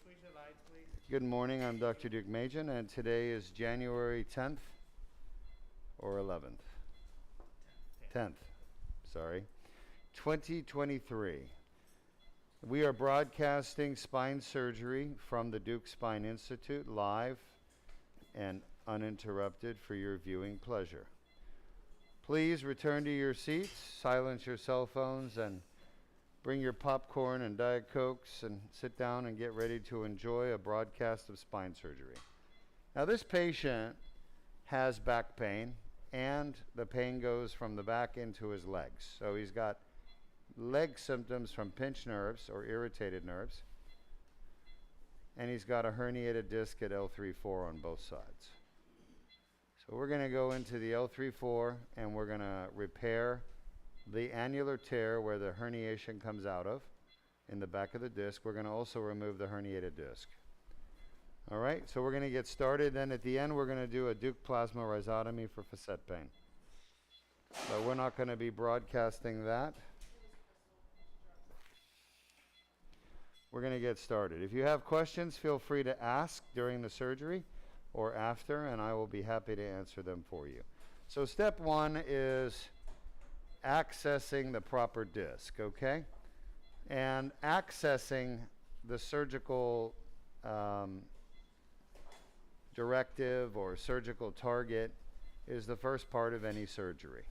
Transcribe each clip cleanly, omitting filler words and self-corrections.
switch the lights, please? Good morning, I'm Dr. Deuk Majan, and today is January 10th or 11th? 10th, sorry, 2023. We are broadcasting spine surgery from the Deuk Spine Institute live and uninterrupted for your viewing pleasure. Please return to your seats, silence your cell phones, and bring your popcorn and Diet Cokes and sit down and get ready to enjoy a broadcast of spine surgery. Now, this patient has back pain, and the pain goes from the back into his legs. So he's got leg symptoms from pinched nerves or irritated nerves, and he's got a herniated disc at L3-4 on both sides. So we're going to go into the L3-4 and we're going to repair the annular tear where the herniation comes out of in the back of the disc. We're going to also remove the herniated disc. All right, so we're going to get started. Then at the end, we're going to do a Deuk plasma rhizotomy for facet pain. But we're not going to be broadcasting that. We're going to get started. If you have questions, feel free to ask during the surgery or after, and I will be happy to answer them for you. So step one is accessing the proper disc, okay? And accessing the surgical directive or surgical target is the first part of any surgery.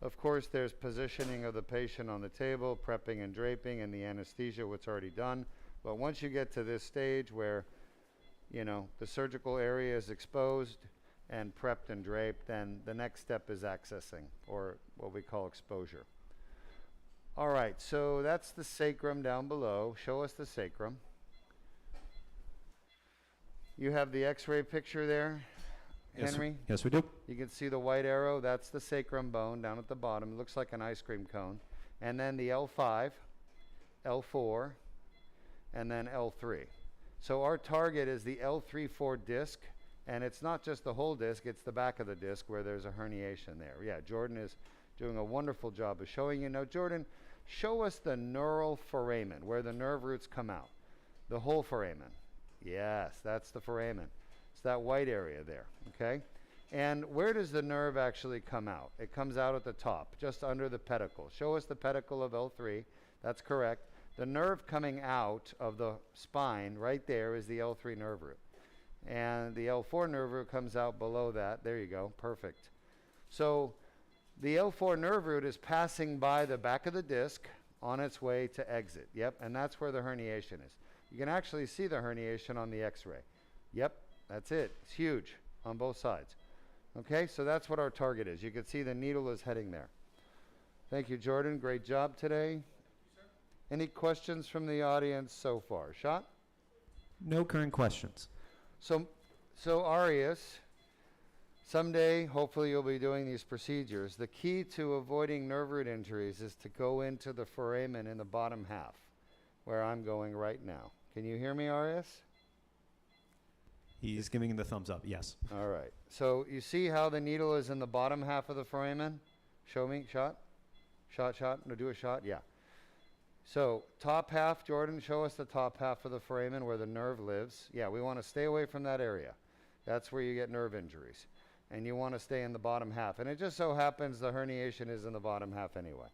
Of course, there's positioning of the patient on the table, prepping and draping, and the anesthesia, what's already done. But once you get to this stage where, you know, the surgical area is exposed and prepped and draped, then the next step is accessing, or what we call exposure. All right, so that's the sacrum down below. Show us the sacrum. You have the x-ray picture there, Henry? Yes, we do. You can see the white arrow. That's the sacrum bone down at the bottom. It looks like an ice cream cone. And then the L5, L4, and then L3. So our target is the L3-4 disc, and it's not just the whole disc, it's the back of the disc where there's a herniation there. Yeah, Jordan is doing a wonderful job of showing you. Now, Jordan, show us the neural foramen, where the nerve roots come out. The whole foramen. Yes, that's the foramen. It's that white area there, okay? And where does the nerve actually come out? It comes out at the top, just under the pedicle. Show us the pedicle of L3. That's correct. The nerve coming out of the spine right there is the L3 nerve root. And the L4 nerve root comes out below that. There you go. Perfect. So the L4 nerve root is passing by the back of the disc on its way to exit. Yep, and that's where the herniation is. You can actually see the herniation on the x-ray. Yep, that's it. It's huge on both sides. Okay, so that's what our target is. You can see the needle is heading there. Thank you, Jordan. Great job today. Thank you, sir. Any questions from the audience so far? Shot? No current questions. So Arias, someday, hopefully you'll be doing these procedures. The key to avoiding nerve root injuries is to go into the foramen in the bottom half, where I'm going right now. Can you hear me, Arias? He's giving the thumbs up, yes. All right. So you see how the needle is in the bottom half of the foramen? Show me, shot. Shot. No, do a shot, yeah. So top half, Jordan, show us the top half of the foramen where the nerve lives. Yeah, we want to stay away from that area. That's where you get nerve injuries. And you want to stay in the bottom half. And it just so happens the herniation is in the bottom half anyway.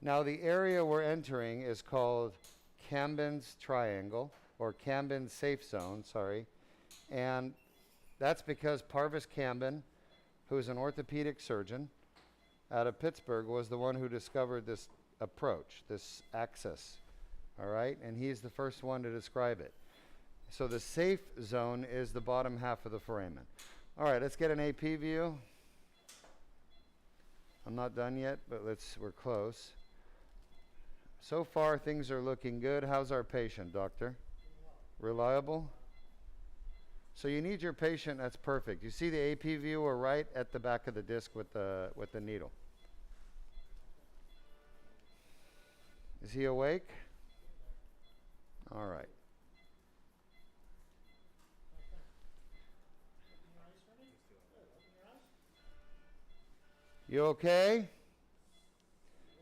Now the area we're entering is called Cambin's triangle, or Cambin's safe zone, sorry. And that's because Parvis Cambin, who's an orthopedic surgeon out of Pittsburgh, was the one who discovered this approach, this access, all right? And he's the first one to describe it. So the safe zone is the bottom half of the foramen. All right, let's get an AP view. I'm not done yet, but we're close. So far, things are looking good. How's our patient, doctor? Reliable? So you need your patient, that's perfect. You see the AP view, we're right at the back of the disc with the needle. Is he awake? All right. You okay?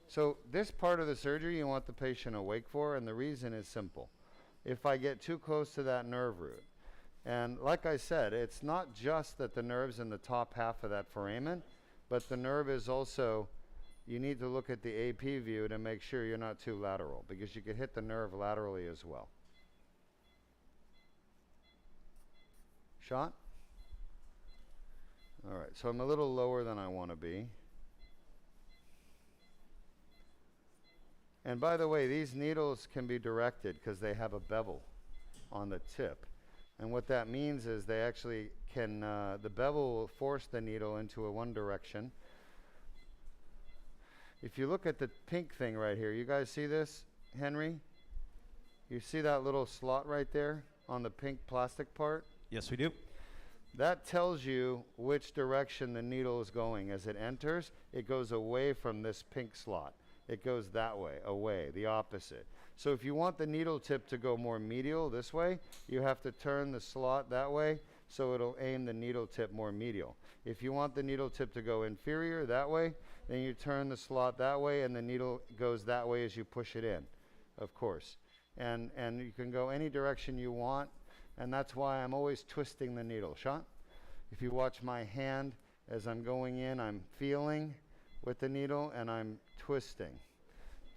So this part of the surgery you want the patient awake for, and the reason is simple. if I get too close to that nerve root. And like I said, it's not just that the nerve's in the top half of that foramen, but the nerve is also, you need to look at the AP view to make sure you're not too lateral, because you could hit the nerve laterally as well. Shot? All right, so I'm a little lower than I want to be. And by the way, these needles can be directed because they have a bevel on the tip. And what that means is they actually can, the bevel will force the needle into a one direction. If you look at the pink thing right here, you guys see this, Henry? You see that little slot right there on the pink plastic part? Yes, we do. That tells you which direction the needle is going. As it enters, it goes away from this pink slot. It goes that way, away, the opposite. So if you want the needle tip to go more medial this way, you have to turn the slot that way so it'll aim the needle tip more medial. If you want the needle tip to go inferior that way, then you turn the slot that way and the needle goes that way as you push it in, of course. And you can go any direction you want, and that's why I'm always twisting the needle. Sean? If you watch my hand as I'm going in, I'm feeling with the needle and I'm twisting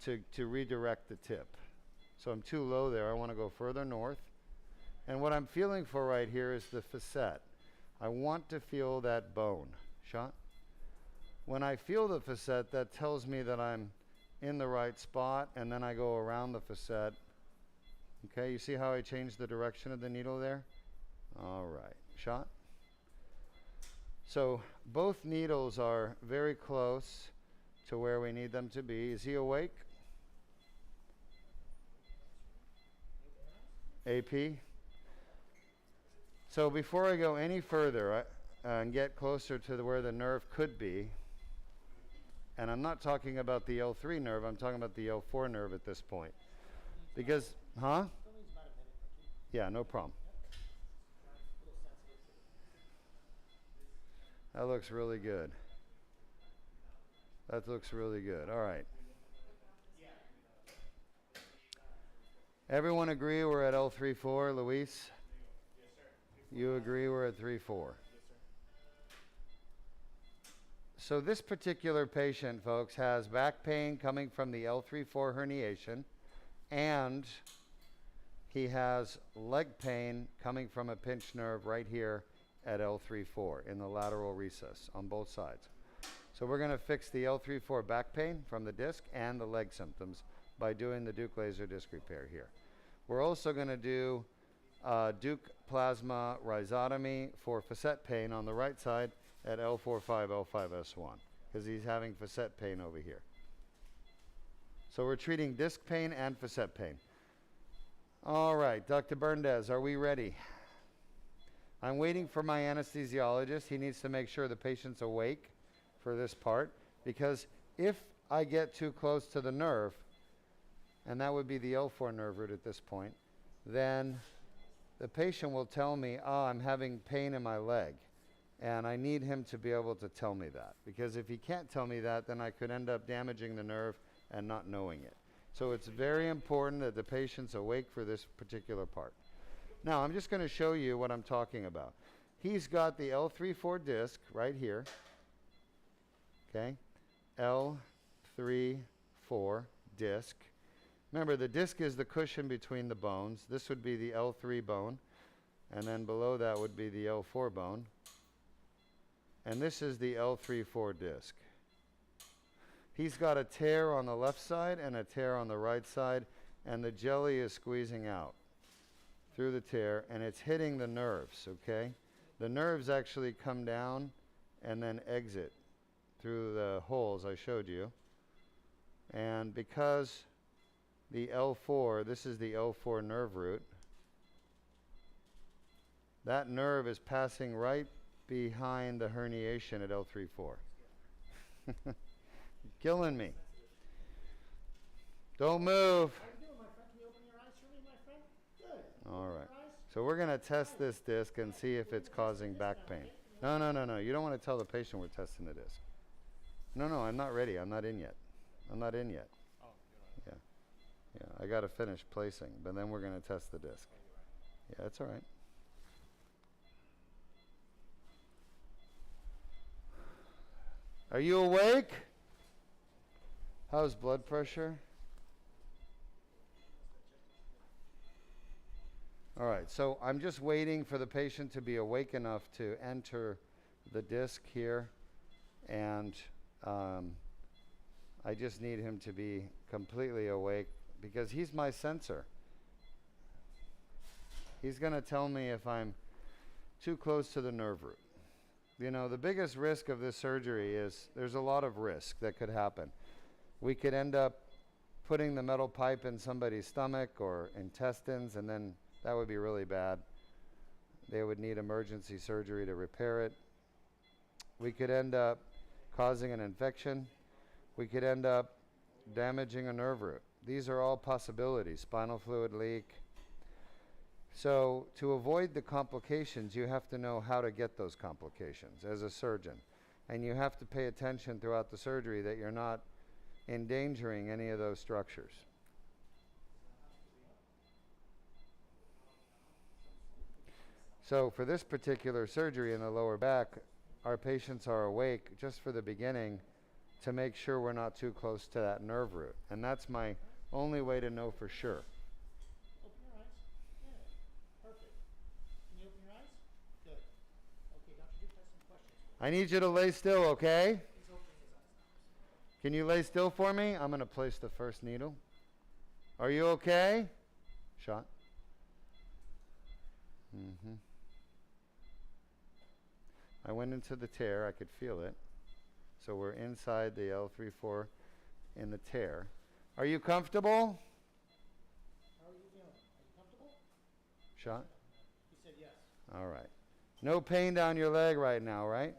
to redirect the tip. So I'm too low there. I want to go further north. And what I'm feeling for right here is the facet. I want to feel that bone. Shot? When I feel the facet, that tells me that I'm in the right spot, and then I go around the facet. Okay, you see how I changed the direction of the needle there? All right. Shot? So both needles are very close to where we need them to be. Is he awake? AP? So before I go any further and get closer to where the nerve could be, and I'm not talking about the L3 nerve, I'm talking about the L4 nerve at this point. Because, huh? Yeah, no problem. That looks really good. That looks really good. All right. Everyone agree we're at L3-4, Luis? Yes, sir. You agree we're at 3-4? Yes, sir. So this particular patient, folks, has back pain coming from the L3-4 herniation, and he has leg pain coming from a pinched nerve right here at L3-4 in the lateral recess on both sides. So we're going to fix the L3-4 back pain from the disc and the leg symptoms by doing the Deuk laser disc repair here. We're also going to do Deuk plasma rhizotomy for facet pain on the right side at L4-5, L5-S1, because he's having facet pain over here. So we're treating disc pain and facet pain. All right, Dr. Berndes, are we ready? I'm waiting for my anesthesiologist. He needs to make sure the patient's awake for this part, because if I get too close to the nerve, and that would be the L4 nerve root at this point, then the patient will tell me, oh, I'm having pain in my leg. And I need him to be able to tell me that, because if he can't tell me that, then I could end up damaging the nerve and not knowing it. So it's very important that the patient's awake for this particular part. Now, I'm just going to show you what I'm talking about. He's got the L3-4 disc right here. Okay? L3-4 disc. Remember, the disc is the cushion between the bones. This would be the L3 bone. And then below that would be the L4 bone. And this is the L3-4 disc. He's got a tear on the left side and a tear on the right side, and the jelly is squeezing out through the tear, and it's hitting the nerves, okay? The nerves actually come down and then exit through the holes I showed you. And because the L4, this is the L4 nerve root, that nerve is passing right behind the herniation at L3-4. Killing me. Don't move. All right. So we're going to test this disc and see if it's causing back pain. No. You don't want to tell the patient we're testing the disc. No, I'm not ready. I'm not in yet. Yeah. Yeah, I got to finish placing, but then we're going to test the disc. Yeah, that's all right. Are you awake? How's blood pressure? All right, so I'm just waiting for the patient to be awake enough to enter the disc here, and I just need him to be completely awake because he's my sensor. He's going to tell me if I'm too close to the nerve root. You know, the biggest risk of this surgery is there's a lot of risk that could happen. We could end up putting the metal pipe in somebody's stomach or intestines, and then that would be really bad. They would need emergency surgery to repair it. We could end up causing an infection. We could end up damaging a nerve root. These are all possibilities, spinal fluid leak. So to avoid the complications, you have to know how to get those complications as a surgeon. And you have to pay attention throughout the surgery that you're not endangering any of those structures. So for this particular surgery in the lower back, our patients are awake just for the beginning to make sure we're not too close to that nerve root. And that's my only way to know for sure. Open your eyes. Yeah, perfect. Can you open your eyes? Good. Okay, Dr. Deuk has some questions. I need you to lay still, okay? He's opening his eyes now. Can you lay still for me? I'm going to place the first needle. Are you okay? Shot. I went into the tear. I could feel it. So we're inside the L3-4 in the tear. Are you comfortable? How are you feeling? Are you comfortable? Shot. He said yes. All right. No pain down your leg right now, right?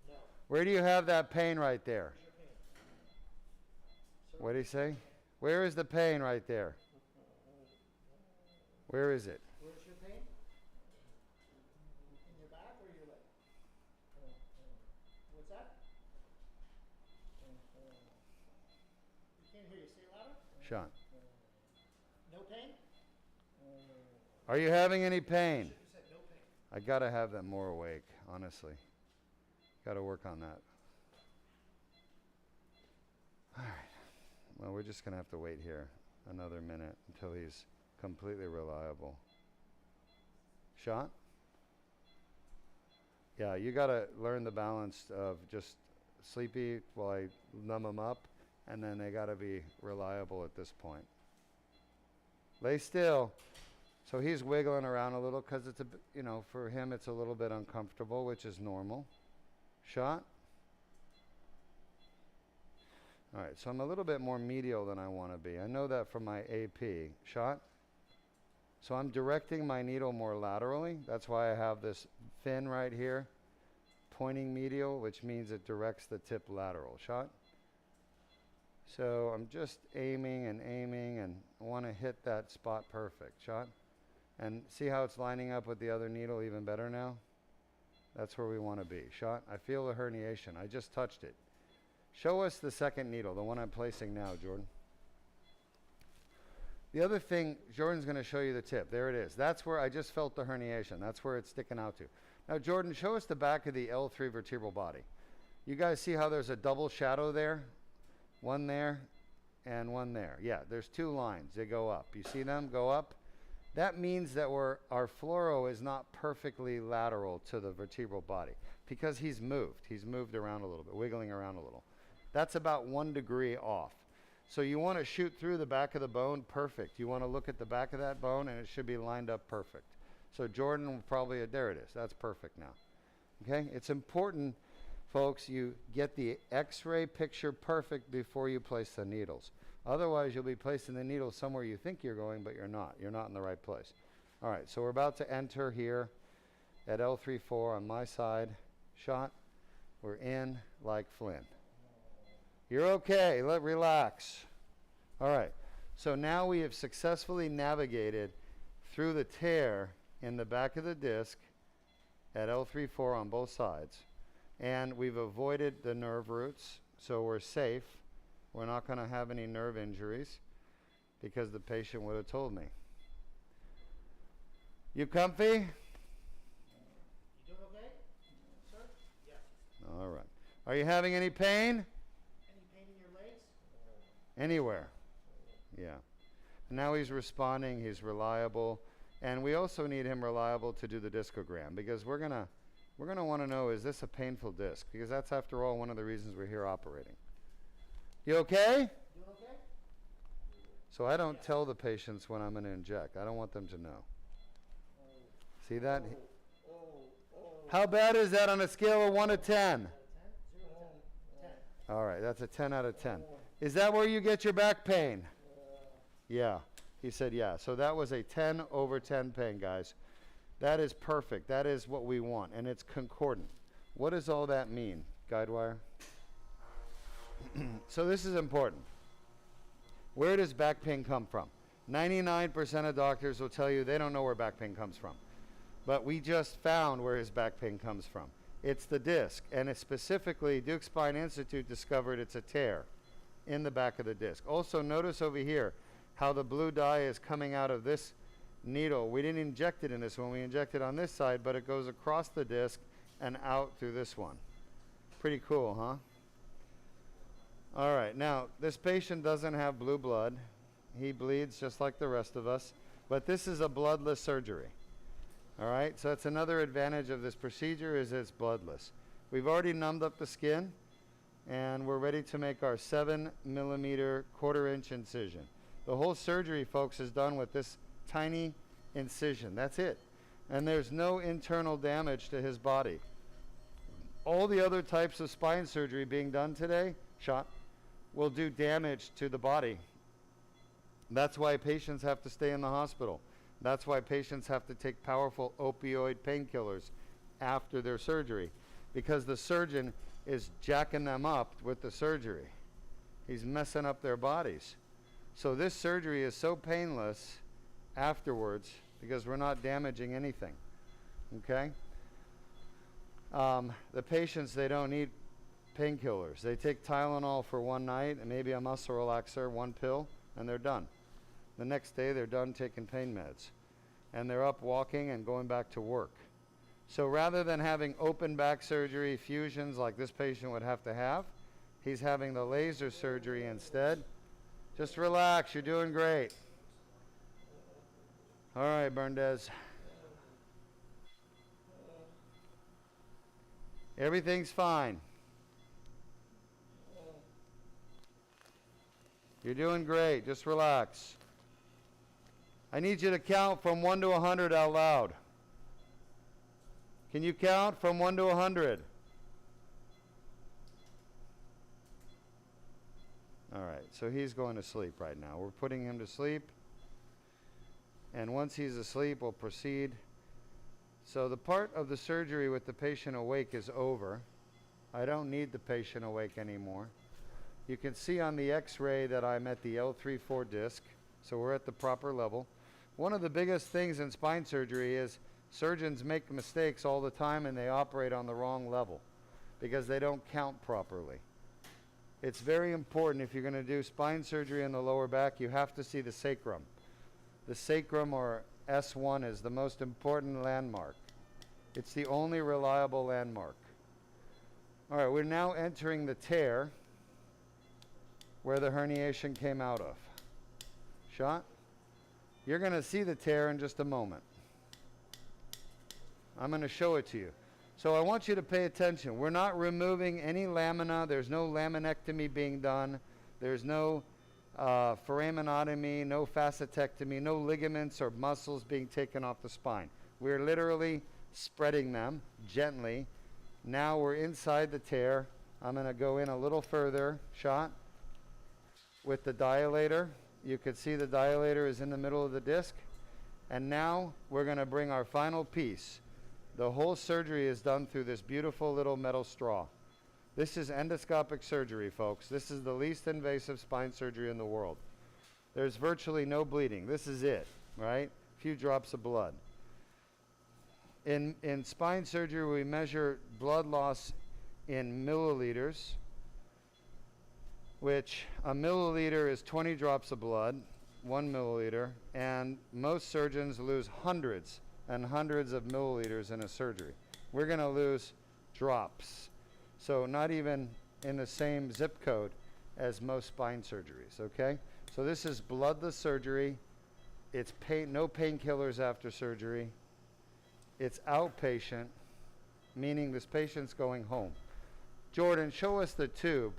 No. Where do you have that pain right there? Where's your pain? What did he say? Where is the pain right there? Where is it? Where's your pain? In your back or your leg? What's that? We can't hear you. Say it louder. Sean. No pain? Are you having any pain? You said no pain. I got to have them more awake, honestly. Got to work on that. All right. Well, we're just going to have to wait here another minute until he's completely reliable. Shot? Yeah, you got to learn the balance of just sleepy while I numb them up, and then they got to be reliable at this point. Lay still. So he's wiggling around a little because it's for him it's a little bit uncomfortable, which is normal. Shot. All right, so I'm a little bit more medial than I want to be. I know that from my AP. Shot. So I'm directing my needle more laterally. That's why I have this fin right here, pointing medial, which means it directs the tip lateral. Shot. So I'm just aiming and want to hit that spot perfect. Shot. And see how it's lining up with the other needle even better now? That's where we want to be. Shot. I feel the herniation. I just touched it. Show us the second needle, the one I'm placing now, Jordan. The other thing, Jordan's going to show you the tip. There it is. That's where I just felt the herniation. That's where it's sticking out to. Now, Jordan, show us the back of the L3 vertebral body. You guys see how there's a double shadow there? One there and one there. Yeah, there's two lines. They go up. You see them go up? That means that our fluoro is not perfectly lateral to the vertebral body because he's moved. He's moved around a little bit, wiggling around a little. That's about 1 degree off. So you want to shoot through the back of the bone, perfect. You want to look at the back of that bone and it should be lined up perfect. So Jordan will probably, there it is. That's perfect now. Okay, it's important, folks, you get the x-ray picture perfect before you place the needles. Otherwise, you'll be placing the needle somewhere you think you're going, but you're not. You're not in the right place. All right, so we're about to enter here at L3-4 on my side. Shot. We're in like Flynn. You're okay. Relax. All right, so now we have successfully navigated through the tear in the back of the disc at L3-4 on both sides. And we've avoided the nerve roots, so we're safe. We're not going to have any nerve injuries. because the patient would have told me. You comfy? You doing okay, sir? Yes. All right. Are you having any pain? Any pain in your legs? Anywhere. Yeah. Now he's responding, he's reliable, and we also need him reliable to do the discogram, because we're gonna want to know, is this a painful disc? Because that's, after all, one of the reasons we're here operating. You okay? Doing okay? So I don't tell the patients when I'm going to inject. I don't want them to know. See that? How bad is that on a scale of 1 to 10? 10? 0 to 10. 10. All right, that's a 10 out of 10. Is that where you get your back pain? Yeah. He said yeah. So that was a 10 over 10 pain, guys. That is perfect. That is what we want, and it's concordant. What does all that mean, Guidewire? So this is important. Where does back pain come from? 99% of doctors will tell you they don't know where back pain comes from. But we just found where his back pain comes from. It's the disc, and it's specifically, Deuk Spine Institute discovered it's a tear in the back of the disc. Also, notice over here how the blue dye is coming out of this needle. We didn't inject it in this one. We injected on this side, but it goes across the disc and out through this one. Pretty cool, huh? All right, now, this patient doesn't have blue blood. He bleeds just like the rest of us, but this is a bloodless surgery. All right, so that's another advantage of this procedure, is it's bloodless. We've already numbed up the skin, and we're ready to make our 7mm quarter-inch incision. The whole surgery, folks, is done with this tiny incision. That's it. And there's no internal damage to his body. All the other types of spine surgery being done today, will do damage to the body. That's why patients have to stay in the hospital. That's why patients have to take powerful opioid painkillers after their surgery, because the surgeon is jacking them up with the surgery. He's messing up their bodies. So this surgery is so painless afterwards because we're not damaging anything. Okay? The patients, they don't need painkillers. They take Tylenol for one night and maybe a muscle relaxer, one pill, and they're done. The next day, they're done taking pain meds. And they're up walking and going back to work. So rather than having open back surgery, fusions like this patient would have to have, he's having the laser surgery instead. Just relax, you're doing great. All right, Berndes. Everything's fine. You're doing great, just relax. I need you to count from 1 to 100 out loud. Can you count from 1 to 100? All right, so he's going to sleep right now. We're putting him to sleep. And once he's asleep, we'll proceed. So the part of the surgery with the patient awake is over. I don't need the patient awake anymore. You can see on the x-ray that I'm at the L3-4 disc, so we're at the proper level. One of the biggest things in spine surgery is surgeons make mistakes all the time and they operate on the wrong level because they don't count properly. It's very important, if you're going to do spine surgery in the lower back, you have to see the sacrum. The sacrum, or S1, is the most important landmark. It's the only reliable landmark. All right, we're now entering the tear where the herniation came out of. Shot? You're going to see the tear in just a moment. I'm going to show it to you. So I want you to pay attention. We're not removing any lamina. There's no laminectomy being done. There's no foraminotomy, no facetectomy, no ligaments or muscles being taken off the spine. We're literally spreading them gently. Now we're inside the tear. I'm going to go in a little further, shot, with the dilator. You could see the dilator is in the middle of the disc. And now we're going to bring our final piece. The whole surgery is done through this beautiful little metal straw. This is endoscopic surgery, folks. This is the least invasive spine surgery in the world. There's virtually no bleeding. This is it, right? A few drops of blood. In spine surgery, we measure blood loss in milliliters, which a milliliter is 20 drops of blood. 1 milliliter, and most surgeons lose hundreds and hundreds of milliliters in a surgery. We're going to lose drops. So not even in the same zip code as most spine surgeries, okay? So this is bloodless surgery. It's no painkillers after surgery. It's outpatient, meaning this patient's going home. Jordan, show us the tube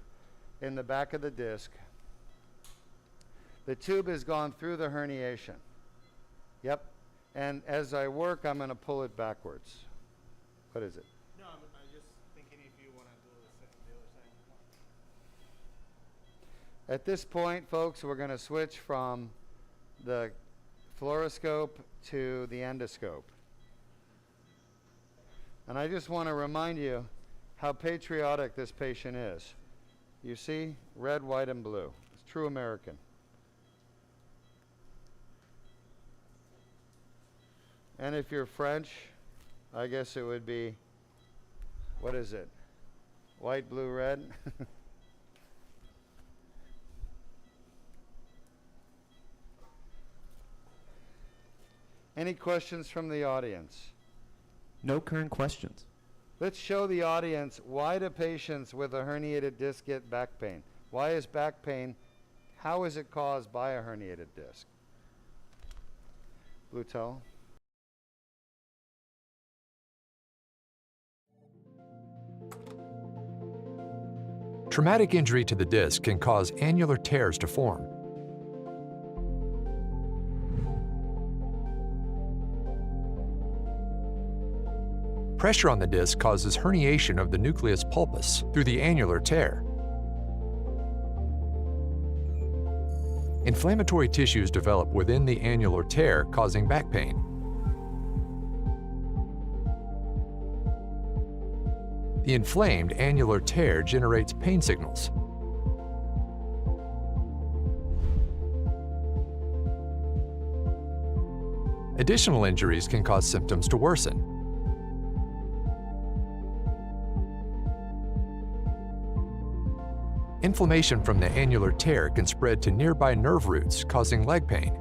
in the back of the disc. The tube has gone through the herniation. Yep. And as I work, I'm going to pull it backwards. What is it? No, I'm just thinking if you want to do the other side. At this point, folks, we're going to switch from the fluoroscope to the endoscope. And I just want to remind you how patriotic this patient is. You see? Red, white, and blue. It's true American. And if you're French, I guess it would be, what is it? White, blue, red? Any questions from the audience? No current questions. Let's show the audience, why do patients with a herniated disc get back pain? Why is back pain, how is it caused by a herniated disc? Blue towel. Traumatic injury to the disc can cause annular tears to form. Pressure on the disc causes herniation of the nucleus pulpus through the annular tear. Inflammatory tissues develop within the annular tear, causing back pain. The inflamed annular tear generates pain signals. Additional injuries can cause symptoms to worsen. Inflammation from the annular tear can spread to nearby nerve roots, causing leg pain.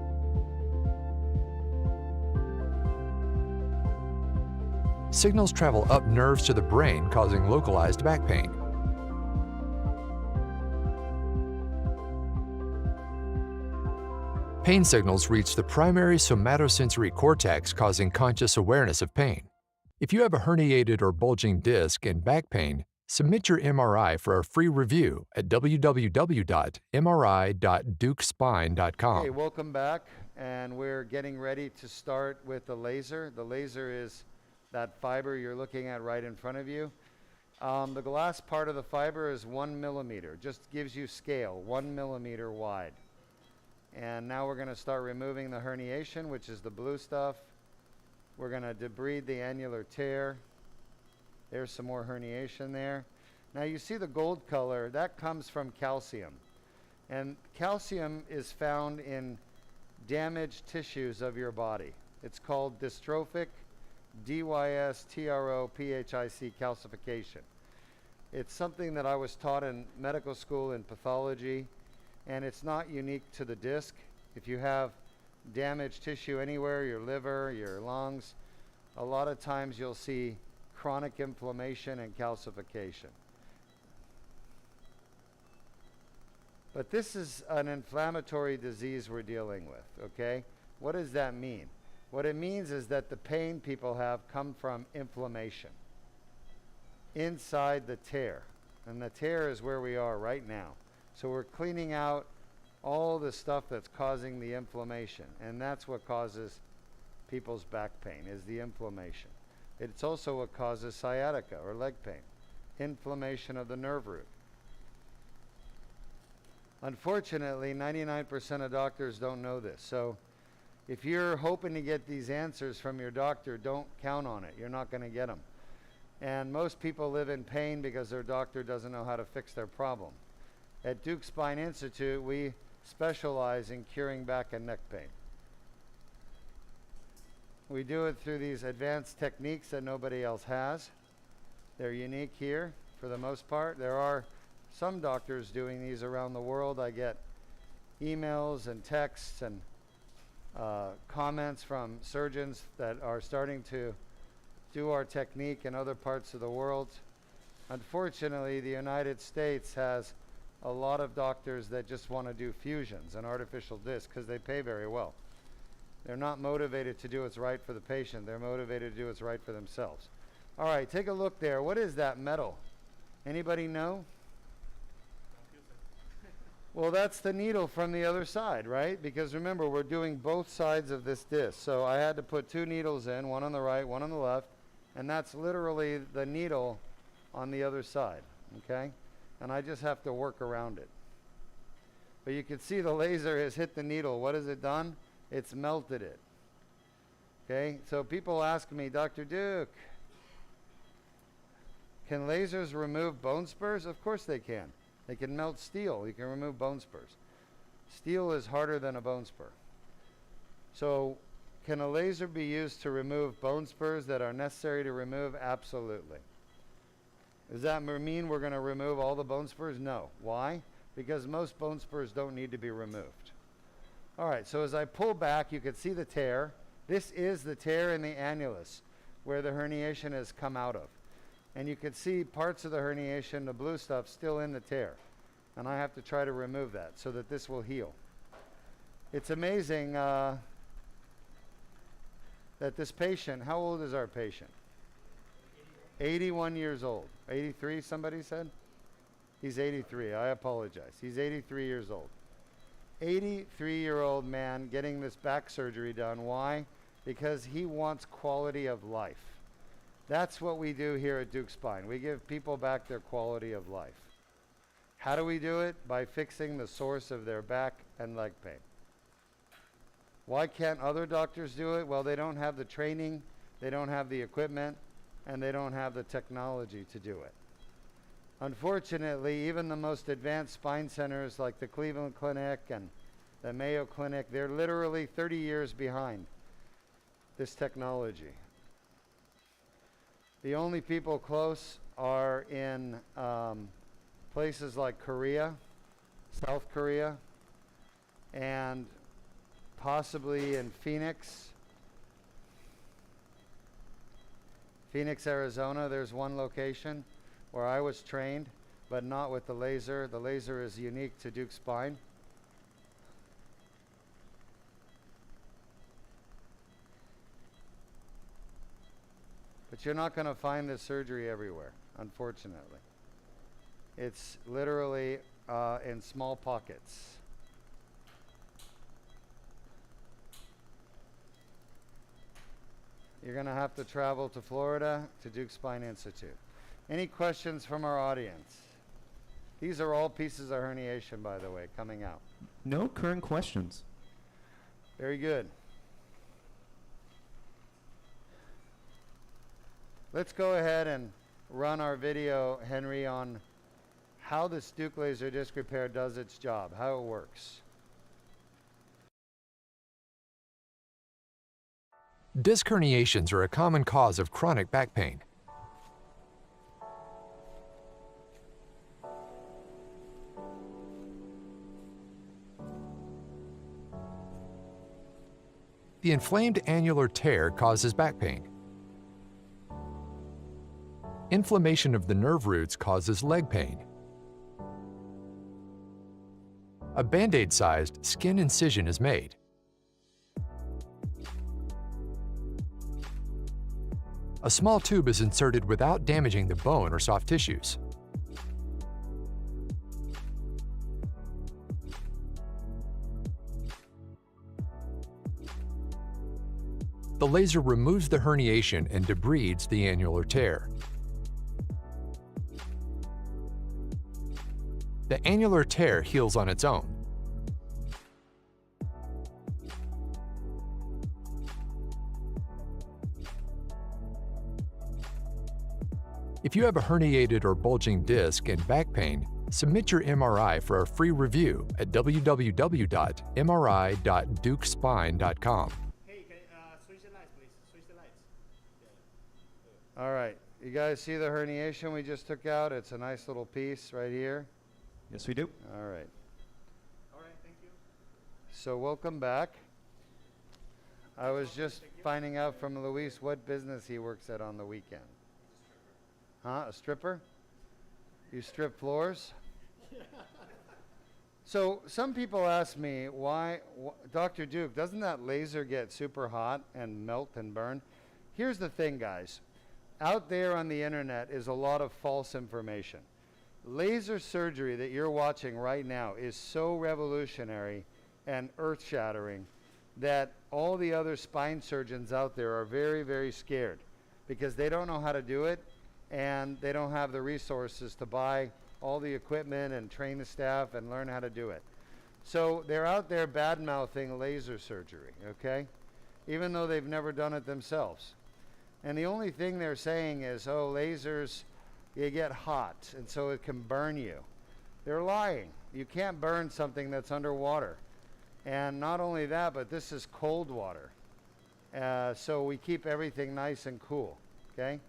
Signals travel up nerves to the brain, causing localized back pain. Pain signals reach the primary somatosensory cortex, causing conscious awareness of pain. If you have a herniated or bulging disc and back pain, submit your MRI for a free review at www.mri.deukspine.com. Okay, welcome back, and we're getting ready to start with the laser. The laser is that fiber you're looking at right in front of you. The glass part of the fiber is 1 millimeter, just gives you scale, 1 millimeter wide. And now we're going to start removing the herniation, which is the blue stuff. We're going to debride the annular tear. There's some more herniation there. Now you see the gold color, that comes from calcium. And calcium is found in damaged tissues of your body. It's called dystrophic dystrophic calcification. It's something that I was taught in medical school in pathology, and it's not unique to the disc. If you have damaged tissue anywhere, your liver, your lungs, a lot of times you'll see chronic inflammation and calcification. But this is an inflammatory disease we're dealing with, okay? What does that mean? What it means is that the pain people have come from inflammation inside the tear. And the tear is where we are right now. So we're cleaning out all the stuff that's causing the inflammation. And that's what causes people's back pain, is the inflammation. It's also what causes sciatica or leg pain, inflammation of the nerve root. Unfortunately, 99% of doctors don't know this. So if you're hoping to get these answers from your doctor, don't count on it. You're not going to get them. And most people live in pain because their doctor doesn't know how to fix their problem. At Deuk Spine Institute, we specialize in curing back and neck pain. We do it through these advanced techniques that nobody else has. They're unique here for the most part. There are some doctors doing these around the world. I get emails and texts and comments from surgeons that are starting to do our technique in other parts of the world. Unfortunately, the United States has a lot of doctors that just want to do fusions and artificial discs because they pay very well. They're not motivated to do what's right for the patient. They're motivated to do what's right for themselves. All right, take a look there. What is that metal? Anybody know? Well, that's the needle from the other side, right? Because remember, we're doing both sides of this disc. So I had to put 2 needles in, one on the right, one on the left, and that's literally the needle on the other side, okay? And I just have to work around it. But you can see the laser has hit the needle. What has it done? It's melted it. Okay, so people ask me, Dr. Deuk, can lasers remove bone spurs? Of course they can. They can melt steel. You can remove bone spurs. Steel is harder than a bone spur. So can a laser be used to remove bone spurs that are necessary to remove? Absolutely. Does that mean we're going to remove all the bone spurs? No. Why? Because most bone spurs don't need to be removed. All right, so as I pull back, you can see the tear. This is the tear in the annulus where the herniation has come out of. And you can see parts of the herniation, the blue stuff, still in the tear. And I have to try to remove that so that this will heal. It's amazing that this patient, how old is our patient? 81 years old. 83, somebody said? He's 83. I apologize. He's 83 years old. 83-year-old man getting this back surgery done. Why? Because he wants quality of life. That's what we do here at Deuk Spine. We give people back their quality of life. How do we do it? By fixing the source of their back and leg pain. Why can't other doctors do it? Well, they don't have the training, they don't have the equipment, and they don't have the technology to do it. Unfortunately, even the most advanced spine centers like the Cleveland Clinic and the Mayo Clinic, they're literally 30 years behind this technology. The only people close are in places like Korea, South Korea, and possibly in Phoenix, Arizona. There's one location where I was trained, but not with the laser. The laser is unique to Deuk Spine. But you're not going to find this surgery everywhere, unfortunately. It's literally in small pockets. You're going to have to travel to Florida to Deuk Spine Institute. Any questions from our audience? These are all pieces of herniation, by the way, coming out. No current questions. Very good. Let's go ahead and run our video, Henry, on how this Deuk laser disc repair does its job, how it works. Disc herniations are a common cause of chronic back pain. The inflamed annular tear causes back pain. Inflammation of the nerve roots causes leg pain. A Band-Aid-sized skin incision is made. A small tube is inserted without damaging the bone or soft tissues. The laser removes the herniation and debrides the annular tear. The annular tear heals on its own. If you have a herniated or bulging disc and back pain, submit your MRI for a free review at www.mri.deukspine.com. Hey, can switch the lights, please? Switch the lights. All right, you guys see the herniation we just took out? It's a nice little piece right here. Yes, we do. All right. All right, thank you. So welcome back. I was just finding out from Luis what business he works at on the weekend. Huh? A stripper? You strip floors? So some people ask me, Dr. Deuk, doesn't that laser get super hot and melt and burn? Here's the thing, guys. Out there on the internet is a lot of false information. Laser surgery that you're watching right now is so revolutionary and earth-shattering that all the other spine surgeons out there are very, very scared because they don't know how to do it and they don't have the resources to buy all the equipment and train the staff and learn how to do it. So they're out there bad-mouthing laser surgery, okay? Even though they've never done it themselves. And the only thing they're saying is, oh, lasers, you get hot and so it can burn you. They're lying. You can't burn something that's underwater. And not only that, but this is cold water. So we keep everything nice and cool, okay?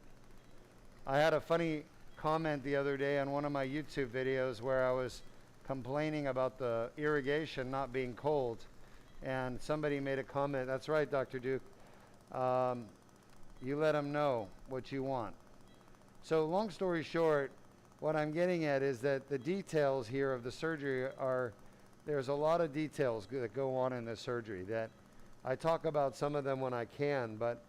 I had a funny comment the other day on one of my YouTube videos where I was complaining about the irrigation not being cold. And somebody made a comment, that's right, Dr. Deuk, you let them know what you want. So long story short, what I'm getting at is that the details here of the surgery there's a lot of details that go on in this surgery that I talk about some of them when I can, but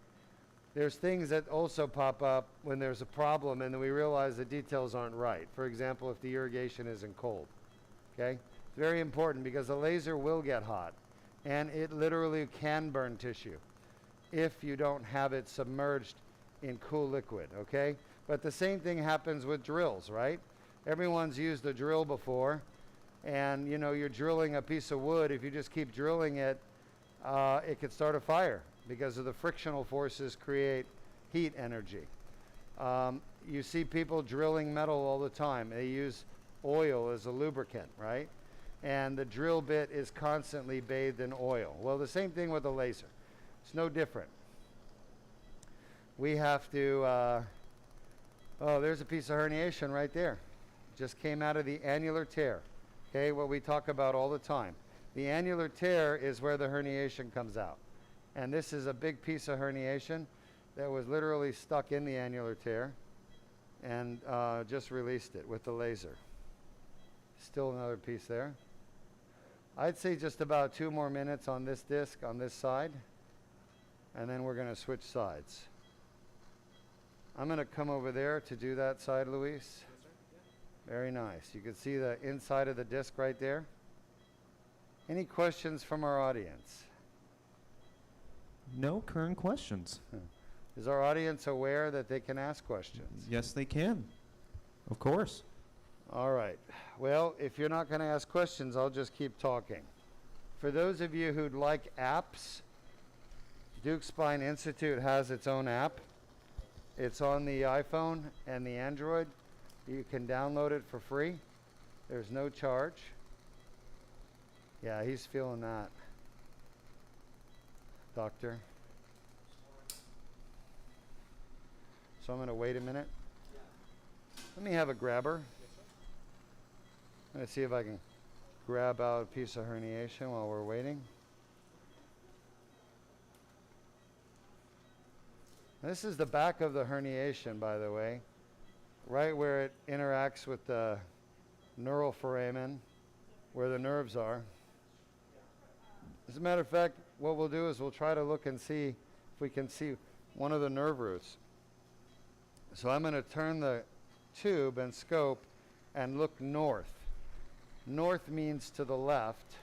there's things that also pop up when there's a problem and then we realize the details aren't right. For example, if the irrigation isn't cold, okay? It's very important because the laser will get hot and it literally can burn tissue if you don't have it submerged in cool liquid, okay? But the same thing happens with drills, right? Everyone's used a drill before and you know, you're drilling a piece of wood. If you just keep drilling it, it could start a fire because of the frictional forces create heat energy. You see people drilling metal all the time. They use oil as a lubricant, right? And the drill bit is constantly bathed in oil. Well, the same thing with a laser. It's no different. We have to, oh, there's a piece of herniation right there. Just came out of the annular tear. Okay, what we talk about all the time. The annular tear is where the herniation comes out. And this is a big piece of herniation that was literally stuck in the annular tear and just released it with the laser. Still another piece there. I'd say just about 2 more minutes on this disc on this side, and then we're going to switch sides. I'm going to come over there to do that side, Luis. Very nice. You can see the inside of the disc right there. Any questions from our audience? No current questions. Is our audience aware that they can ask questions? Yes, they can. Of course. All right. Well, if you're not going to ask questions, I'll just keep talking. For those of you who'd like apps, Deuk Spine Institute has its own app. It's on the iPhone and the Android. You can download it for free. There's no charge. Yeah, he's feeling that. Doctor. So I'm going to wait a minute. Let me have a grabber. I'm going to see if I can grab out a piece of herniation while we're waiting. This is the back of the herniation, by the way, right where it interacts with the neural foramen, where the nerves are. As a matter of fact, what we'll do is we'll try to look and see if we can see one of the nerve roots. So I'm going to turn the tube and scope and look north. North means to the left.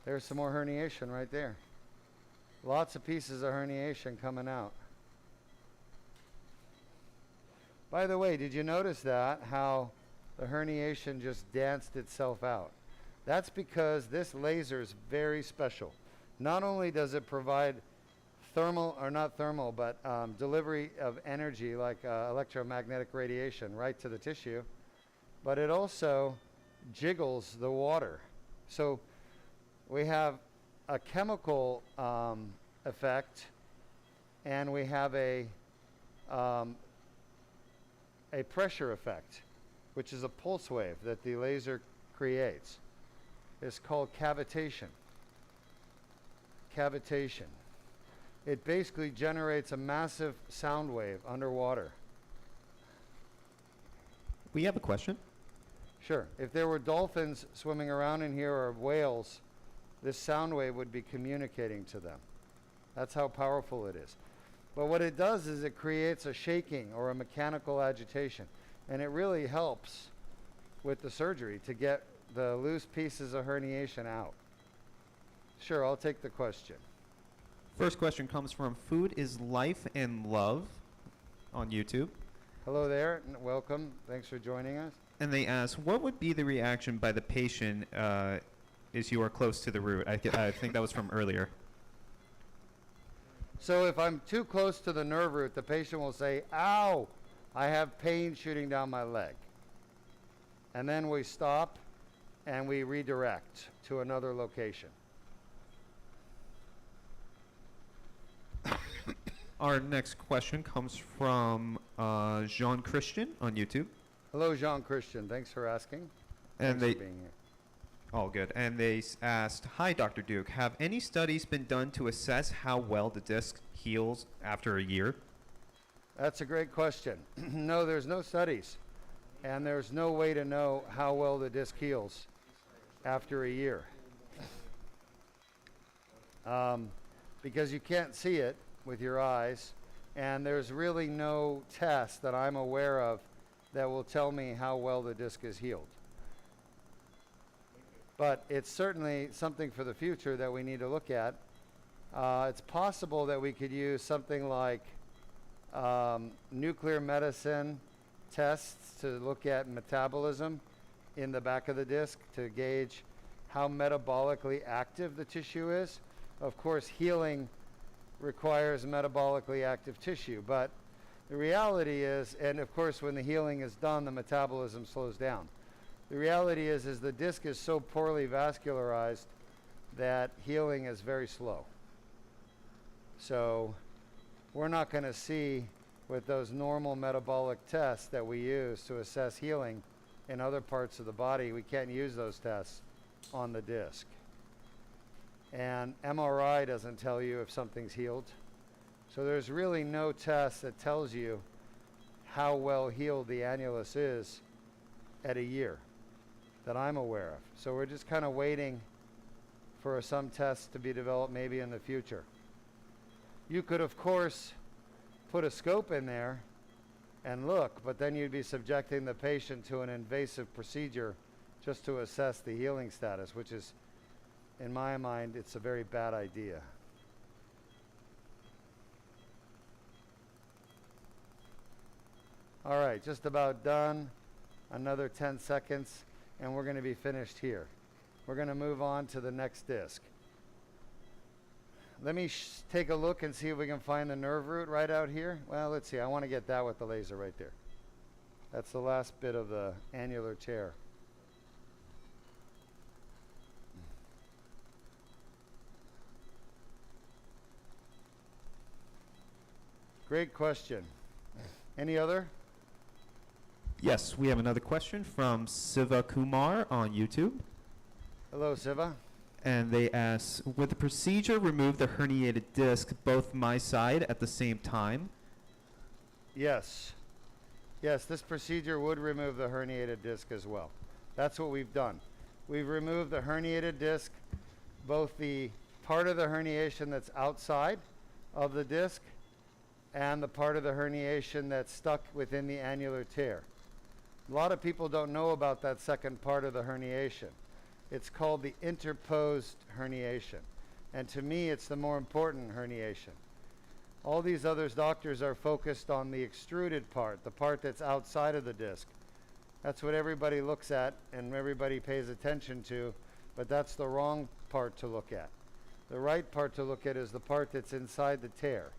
There's some more herniation right there. Lots of pieces of herniation coming out. By the way, did you notice that, how the herniation just danced itself out? That's because this laser is very special. Not only does it provide thermal, or not thermal, but delivery of energy like electromagnetic radiation right to the tissue, but it also jiggles the water. So we have a chemical effect, and we have a pressure effect, which is a pulse wave that the laser creates. It's called cavitation. cavitation. It basically generates a massive sound wave underwater. We have a question. Sure. If there were dolphins swimming around in here or whales, this sound wave would be communicating to them. That's how powerful it is. But what it does is it creates a shaking or a mechanical agitation. And it really helps with the surgery to get the loose pieces of herniation out. Sure, I'll take the question. First question comes from Food is Life and Love on YouTube. Hello there, and welcome. Thanks for joining us. And they ask, what would be the reaction by the patient as you are close to the root? I think that was from earlier. So if I'm too close to the nerve root, the patient will say, ow, I have pain shooting down my leg. And then we stop and we redirect to another location. Our next question comes from Jean-Christian on YouTube. Hello, Jean-Christian. Thanks for asking. And Thanks for being here. All good. And they asked, hi, Dr. Deuk. Have any studies been done to assess how well the disc heals after a year? That's a great question. No, there's no studies. And there's no way to know how well the disc heals after a year. Because you can't see it with your eyes. And there's really no test that I'm aware of that will tell me how well the disc is healed. But it's certainly something for the future that we need to look at. It's possible that we could use something like nuclear medicine tests to look at metabolism in the back of the disc to gauge how metabolically active the tissue is. Of course, healing requires metabolically active tissue, but the reality is, and of course when the healing is done, the metabolism slows down. The reality is the disc is so poorly vascularized that healing is very slow. So we're not going to see with those normal metabolic tests that we use to assess healing in other parts of the body, we can't use those tests on the disc. And MRI doesn't tell you if something's healed. So there's really no test that tells you how well healed the annulus is at a year that I'm aware of. So we're just kind of waiting for some tests to be developed maybe in the future. You could, of course, put a scope in there and look, but then you'd be subjecting the patient to an invasive procedure just to assess the healing status, which is, in my mind, it's a very bad idea. All right, just about done. Another 10 seconds, and we're going to be finished here. We're going to move on to the next disc. Let me take a look and see if we can find the nerve root right out here. Well, let's see. I want to get that with the laser right there. That's the last bit of the annular tear. Great question. Any other? Yes, we have another question from Siva Kumar on YouTube. Hello, Siva. And they ask, would the procedure remove the herniated disc both my side at the same time? Yes. Yes, this procedure would remove the herniated disc as well. That's what we've done. We've removed the herniated disc, both the part of the herniation that's outside of the disc and the part of the herniation that's stuck within the annular tear. A lot of people don't know about that second part of the herniation. It's called the interposed herniation. And to me, it's the more important herniation. All these other doctors are focused on the extruded part, the part that's outside of the disc. That's what everybody looks at and everybody pays attention to, but that's the wrong part to look at. The right part to look at is the part that's inside the tear.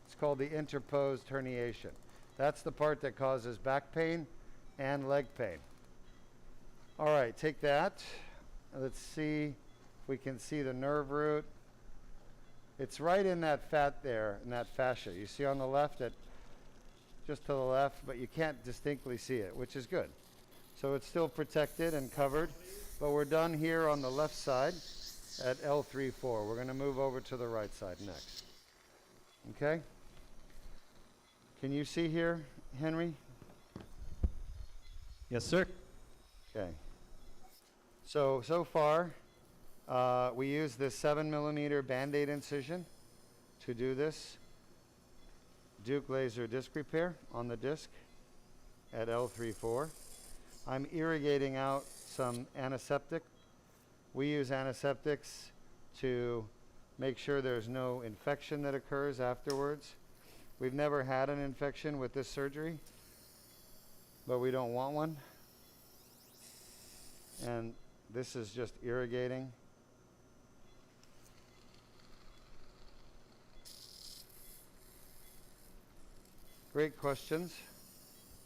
It's called the interposed herniation. That's the part that causes back pain and leg pain. All right, take that. Let's see if we can see the nerve root. It's right in that fat there, in that fascia. You see on the left, just to the left, but you can't distinctly see it, which is good. So it's still protected and covered, but we're done here on the left side. at L3-4. We're going to move over to the right side next. Okay? Can you see here, Henry? Yes, sir. Okay. So far, we use this 7mm Band-Aid incision to do this Deuk laser disc repair on the disc at L3-4. I'm irrigating out some antiseptic. We use antiseptics to make sure there's no infection that occurs afterwards. We've never had an infection with this surgery, but we don't want one. And this is just irrigating. Great questions.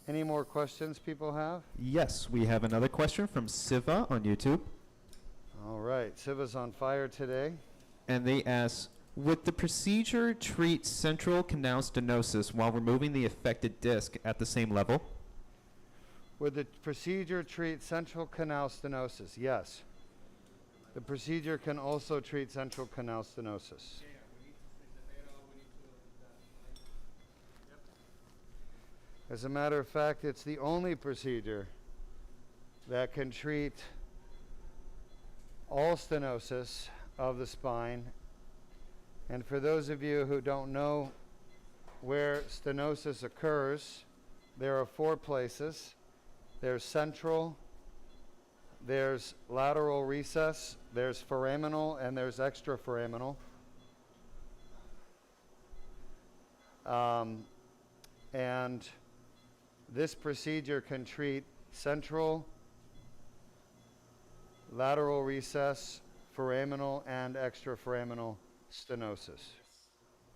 Any more questions people have? Yes, we have another question from Siva on YouTube. All right, Siva's on fire today. And they ask, would the procedure treat central canal stenosis while removing the affected disc at the same level? Would the procedure treat central canal stenosis? Yes. The procedure can also treat central canal stenosis. As a matter of fact, it's the only procedure that can treat all stenosis of the spine. And for those of you who don't know where stenosis occurs, there are 4 places. There's central, there's lateral recess, there's foraminal, and there's extraforaminal. And this procedure can treat central, lateral recess, foraminal, and extraforaminal stenosis. I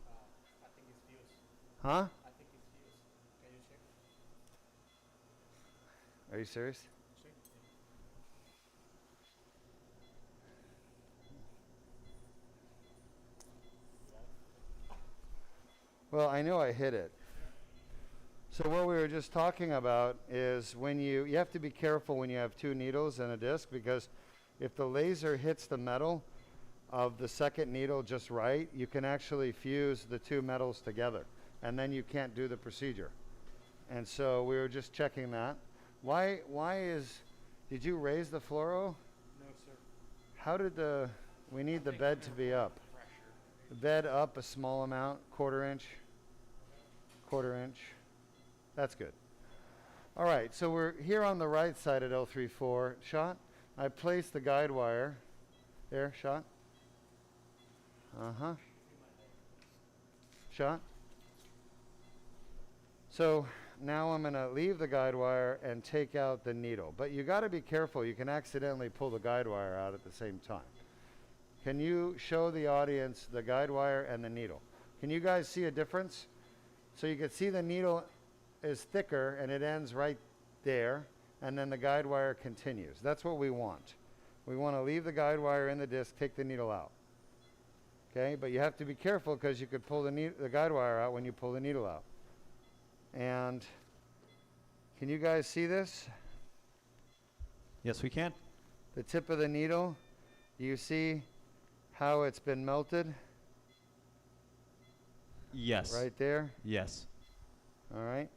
think it's fused. Huh? I think it's fused. Can you check? Are you serious? Check. Well, I know I hit it. So what we were just talking about is when you have to be careful when you have 2 needles and a disc, because if the laser hits the metal of the second needle just right, you can actually fuse the 2 metals together, and then you can't do the procedure. And so we were just checking that. Did you raise the fluoro? No, sir. How did we need the bed to be up. The bed up a small amount, quarter inch. That's good. All right, so we're here on the right side at L3-4. Shot. I placed the guide wire. There, shot. Shot. So now I'm going to leave the guide wire and take out the needle. But you got to be careful. You can accidentally pull the guide wire out at the same time. Can you show the audience the guide wire and the needle? Can you guys see a difference? So you can see the needle is thicker and it ends right there, and then the guide wire continues. That's what we want. We want to leave the guide wire in the disc, take the needle out. Okay, but you have to be careful because you could pull the guide wire out when you pull the needle out. And can you guys see this? Yes, we can. The tip of the needle, do you see how it's been melted? Yes. Right there? Yes. All right.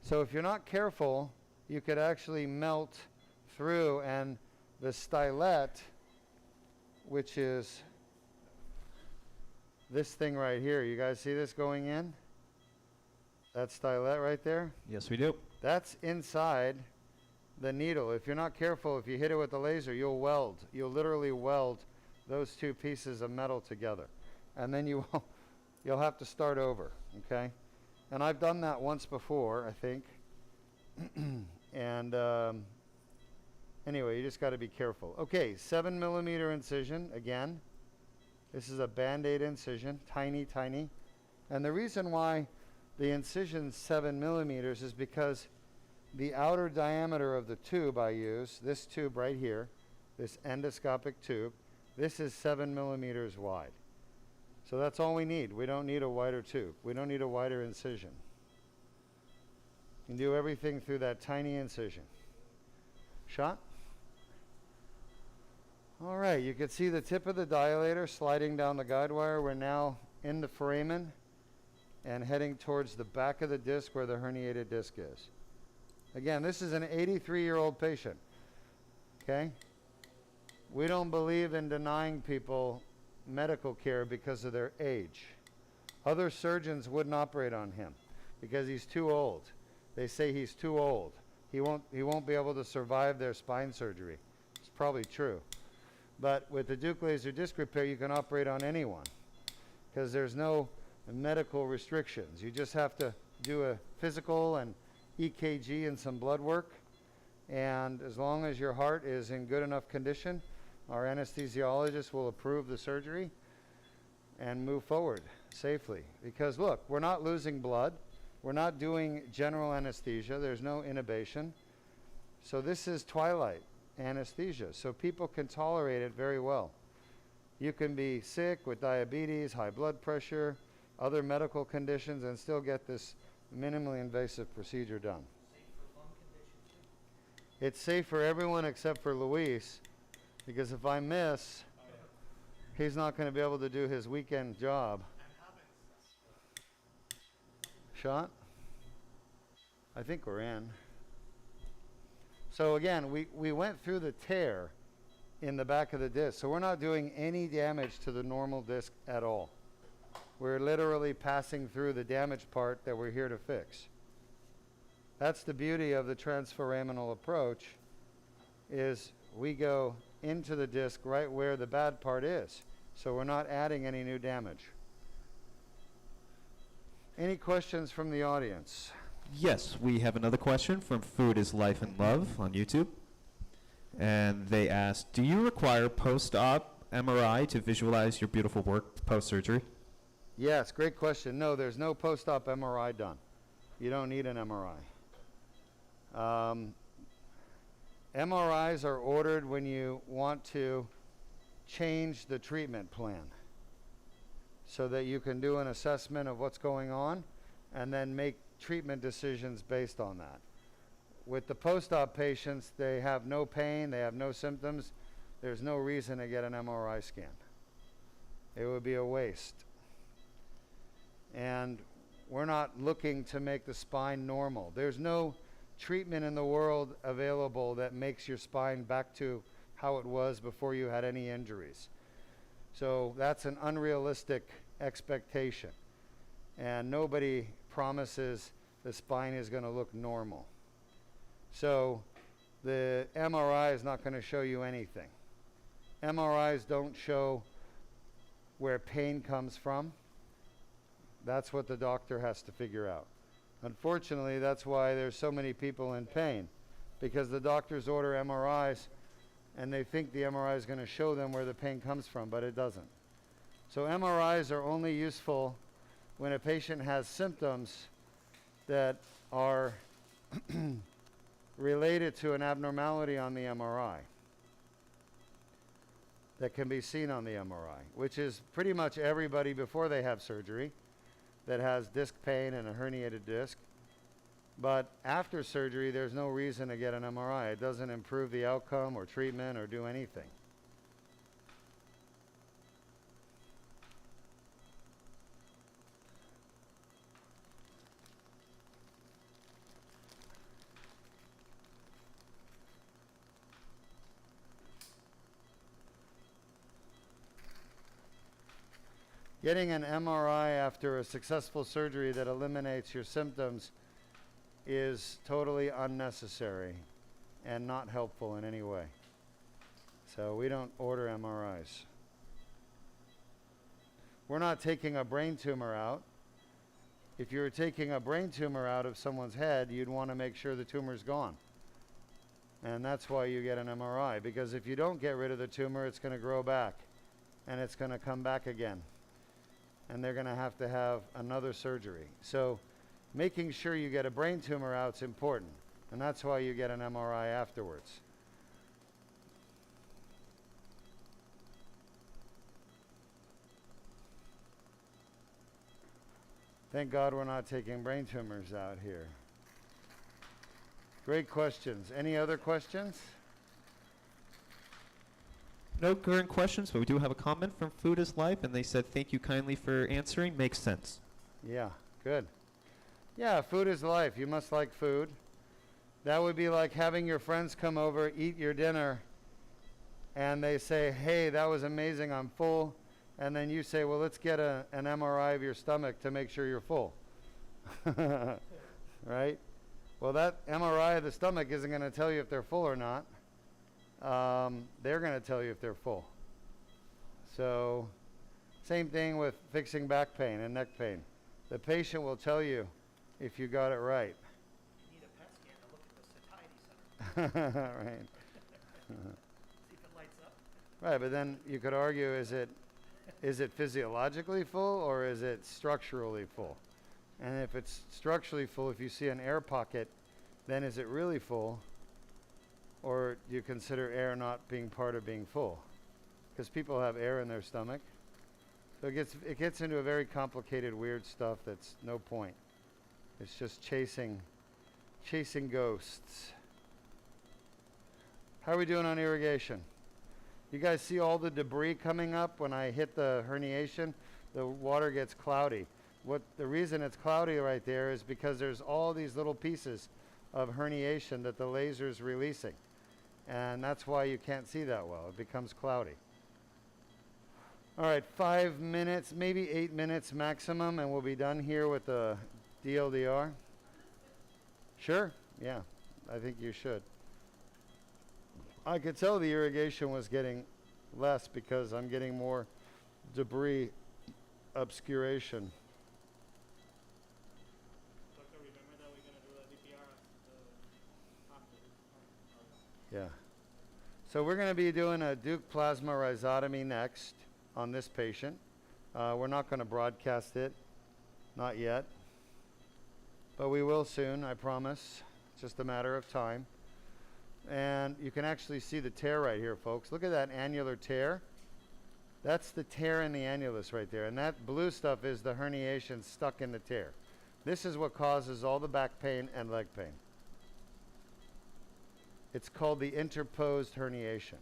So if you're not careful, you could actually melt through, and the stylet, which is this thing right here, you guys see this going in? That stylet right there? Yes, we do. That's inside the needle. If you're not careful, if you hit it with the laser, you'll weld. You'll literally weld those 2 pieces of metal together. And then you'll have to start over, okay? And I've done that once before, I think. And anyway, you just got to be careful. Okay, 7mm incision, again. This is a Band-Aid incision, tiny, tiny. And the reason why the incision's 7mm is because the outer diameter of the tube I use, this tube right here, this endoscopic tube, this is 7mm wide. So that's all we need. We don't need a wider tube. We don't need a wider incision. You can do everything through that tiny incision. Shot? All right, you can see the tip of the dilator sliding down the guide wire. We're now in the foramen and heading towards the back of the disc where the herniated disc is. Again, this is an 83-year-old patient, okay? We don't believe in denying people medical care because of their age. Other surgeons wouldn't operate on him because he's too old. They say he's too old. He won't be able to survive their spine surgery. It's probably true. But with the Deuk laser disc repair, you can operate on anyone because there's no medical restrictions. You just have to do a physical and EKG and some blood work. And as long as your heart is in good enough condition, our anesthesiologist will approve the surgery and move forward safely. Because look, we're not losing blood. We're not doing general anesthesia. There's no intubation. So this is twilight anesthesia. So people can tolerate it very well. You can be sick with diabetes, high blood pressure, other medical conditions, and still get this minimally invasive procedure done. Safe for lung conditions too. It's safe for everyone except for Luis, because if I miss, he's not going to be able to do his weekend job. Shot? I think we're in. So again, we went through the tear in the back of the disc, so we're not doing any damage to the normal disc at all. We're literally passing through the damaged part that we're here to fix. That's the beauty of the transforaminal approach, is we go into the disc right where the bad part is. So we're not adding any new damage. Any questions from the audience? Yes, we have another question from Food is Life and Love on YouTube. And they asked, do you require post-op MRI to visualize your beautiful work post-surgery? Yes, great question. No, there's no post-op MRI done. You don't need an MRI. MRIs are ordered when you want to change the treatment plan so that you can do an assessment of what's going on and then make treatment decisions based on that. With the post-op patients, they have no pain, they have no symptoms. There's no reason to get an MRI scan. It would be a waste. And we're not looking to make the spine normal. There's no treatment in the world available that makes your spine back to how it was before you had any injuries. So that's an unrealistic expectation. And nobody promises the spine is going to look normal. So the MRI is not going to show you anything. MRIs don't show where pain comes from. That's what the doctor has to figure out. Unfortunately, that's why there's so many people in pain, because the doctors order MRIs and they think the MRI is going to show them where the pain comes from, but it doesn't. So MRIs are only useful when a patient has symptoms that are related to an abnormality on the MRI that can be seen on the MRI, which is pretty much everybody before they have surgery that has disc pain and a herniated disc. But after surgery, there's no reason to get an MRI. It doesn't improve the outcome or treatment or do anything. Getting an MRI after a successful surgery that eliminates your symptoms is totally unnecessary and not helpful in any way. So we don't order MRIs. We're not taking a brain tumor out. If you were taking a brain tumor out of someone's head, you'd want to make sure the tumor's gone. And that's why you get an MRI, because if you don't get rid of the tumor, it's going to grow back and it's going to come back again. And they're going to have another surgery. So making sure you get a brain tumor out is important, and that's why you get an MRI afterwards. Thank God we're not taking brain tumors out here. Great questions. Any other questions? No current questions, but we do have a comment from Food is Life, and they said, thank you kindly for answering. Makes sense. Yeah, good. Yeah, food is life. You must like food. That would be like having your friends come over, eat your dinner, and they say, hey, that was amazing, I'm full. And then you say, well, let's get an MRI of your stomach to make sure you're full. Right? Well, that MRI of the stomach isn't going to tell you if they're full or not. They're going to tell you if they're full. So, same thing with fixing back pain and neck pain. The patient will tell you if you got it right. You need a PET scan to look at the satiety center. Right. See if it lights up. Right, but then you could argue, is it physiologically full or is it structurally full? And if it's structurally full, if you see an air pocket, then is it really full? Or do you consider air not being part of being full? Because people have air in their stomach. So it gets into a very complicated, weird stuff that's no point. It's just chasing ghosts. How are we doing on irrigation? You guys see all the debris coming up when I hit the herniation? The water gets cloudy. The reason it's cloudy right there is because there's all these little pieces of herniation that the laser's releasing. And that's why you can't see that well. It becomes cloudy. All right, 5 minutes, maybe 8 minutes maximum, and we'll be done here with the DLDR. Sure? Yeah, I think you should. I could tell the irrigation was getting less because I'm getting more debris obscuration. Doctor, remember that we're going to do the DPR after. Yeah. So we're going to be doing a Deuk plasma rhizotomy next on this patient. We're not going to broadcast it, not yet. But we will soon, I promise. It's just a matter of time. And you can actually see the tear right here, folks. Look at that annular tear. That's the tear in the annulus right there. And that blue stuff is the herniation stuck in the tear. This is what causes all the back pain and leg pain. It's called the interposed herniation.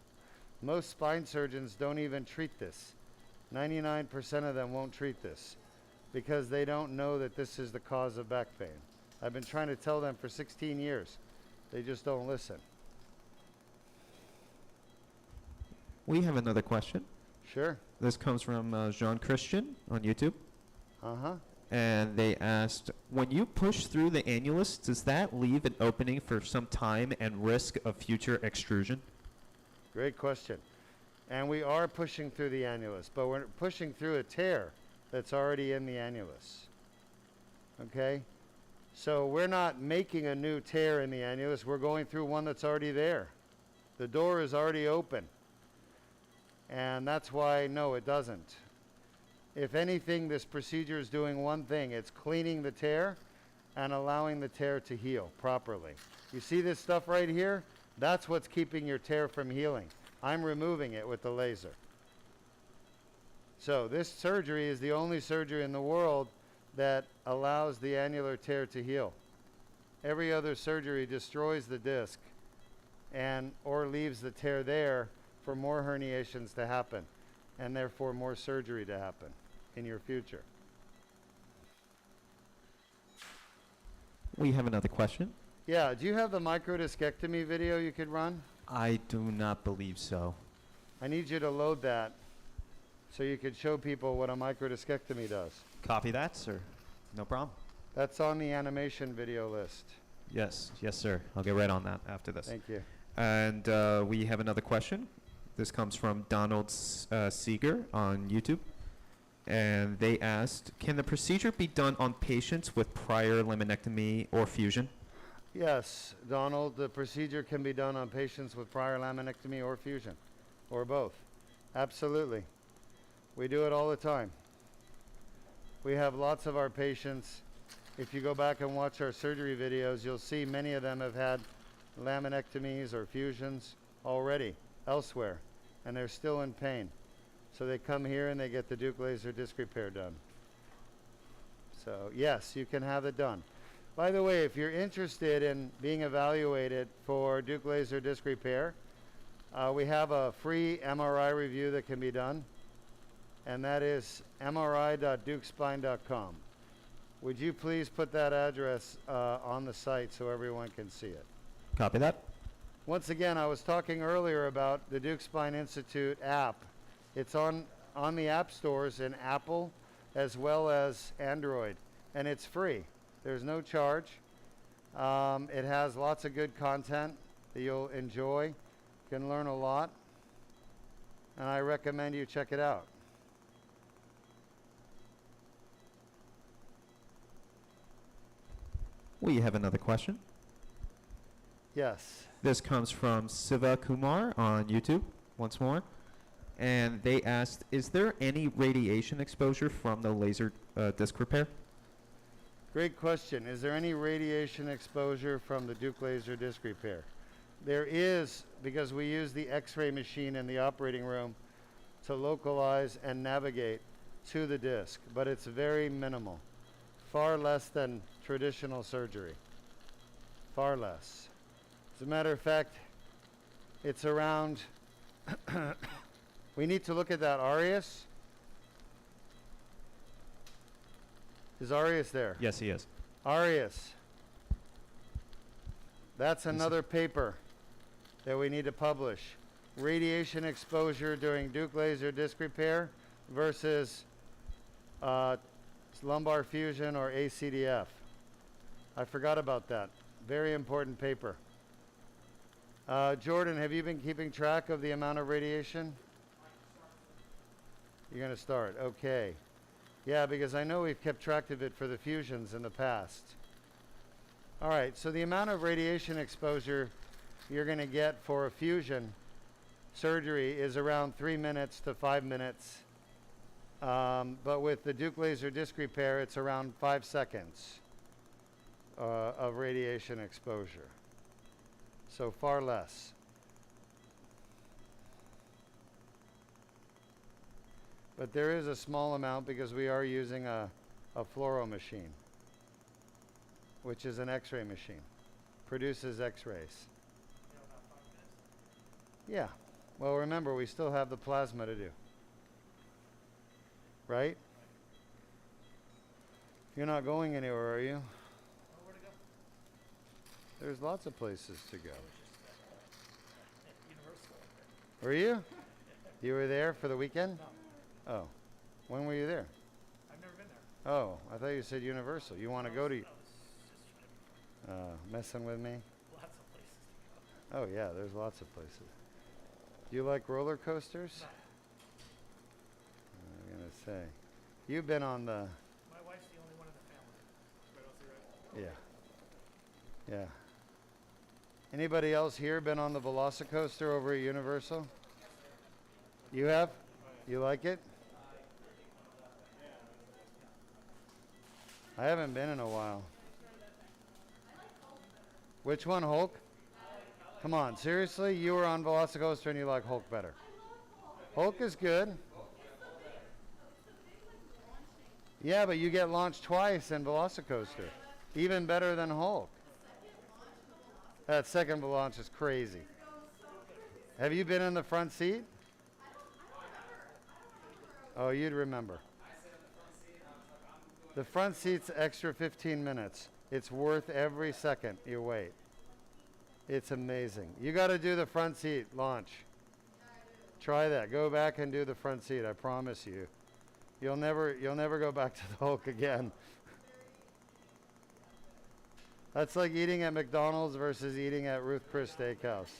Most spine surgeons don't even treat this. 99% of them won't treat this because they don't know that this is the cause of back pain. I've been trying to tell them for 16 years. They just don't listen. We have another question. Sure. This comes from Jean Christian on YouTube. Uh-huh. And they asked, when you push through the annulus, does that leave an opening for some time and risk of future extrusion? Great question. And we are pushing through the annulus, but we're pushing through a tear that's already in the annulus. Okay? So we're not making a new tear in the annulus. We're going through one that's already there. The door is already open. And that's why, no, it doesn't. If anything, this procedure is doing one thing. It's cleaning the tear and allowing the tear to heal properly. You see this stuff right here? That's what's keeping your tear from healing. I'm removing it with the laser. So this surgery is the only surgery in the world that allows the annular tear to heal. Every other surgery destroys the disc or leaves the tear there for more herniations to happen, and therefore more surgery to happen in your future. We have another question. Yeah, do you have the microdiscectomy video you could run? I do not believe so. I need you to load that so you could show people what a microdiscectomy does. Copy that, sir. No problem. That's on the animation video list. Yes, sir. I'll get right on that after this. Thank you. And we have another question. This comes from Donald Seeger on YouTube. And they asked, can the procedure be done on patients with prior laminectomy or fusion? Yes, Donald, the procedure can be done on patients with prior laminectomy or fusion, or both. Absolutely. We do it all the time. We have lots of our patients. If you go back and watch our surgery videos, you'll see many of them have had laminectomies or fusions already elsewhere, and they're still in pain. So they come here and they get the Deuk laser disc repair done. So yes, you can have it done. By the way, if you're interested in being evaluated for Deuk laser disc repair, We have a free MRI review that can be done, and that is mri.deukspine.com. Would you please put that address on the site so everyone can see it? Copy that. Once again, I was talking earlier about the Deuk Spine Institute app. It's on the app stores in Apple as well as Android, and it's free. There's no charge. It has lots of good content that you'll enjoy. You can learn a lot, and I recommend you check it out. We have another question. Yes. This comes from Siva Kumar on YouTube, once more. And they asked, is there any radiation exposure from the laser disc repair? Great question. Is there any radiation exposure from the Deuk laser disc repair? There is, because we use the X-ray machine in the operating room to localize and navigate to the disc, but it's very minimal. Far less than traditional surgery. Far less. As a matter of fact, it's around, we need to look at that. Arias? Is Arias there? Yes, he is. Arias. That's another paper that we need to publish. Radiation exposure during Deuk laser disc repair versus lumbar fusion or ACDF. I forgot about that. Very important paper. Jordan, have you been keeping track of the amount of radiation? You're going to start. Okay. Yeah, because I know we've kept track of it for the fusions in the past. All right, so the amount of radiation exposure you're going to get for a fusion surgery is around 3 minutes to 5 minutes. But with the Deuk laser disc repair, it's around 5 seconds of radiation exposure. So far less. But there is a small amount because we are using a fluoro machine, which is an X-ray machine. Produces X-rays. Yeah. Well, remember, we still have the plasma to do. Right? You're not going anywhere, are you? Where to go? There's lots of places to go. Universal. Were you? You were there for the weekend? No, Oh. When were you there? I've never been there. Oh, I thought you said Universal. You want to go to... No, it's just messing with me? lots of places to go. Oh, yeah, there's lots of places. Do you like roller coasters? No. I'm going to say. You've been on the... My wife's the only one in the family. Right, Yeah. Yeah. Anybody else here been on the Velocicoaster over at Universal? You have? You like it? I haven't been in a while. Which one, Hulk? Come on, seriously? You were on Velocicoaster and you like Hulk better? Hulk is good. Yeah, but you get launched twice in Velocicoaster. Even better than Hulk. That second launch is crazy. Have you been in the front seat? Oh, you'd remember. The front seat's extra 15 minutes. It's worth every second you wait. It's amazing. You got to do the front seat launch. Try that. Go back and do the front seat. I promise you. You'll never go back to the Hulk again. That's like eating at McDonald's versus eating at Ruth Chris Steakhouse.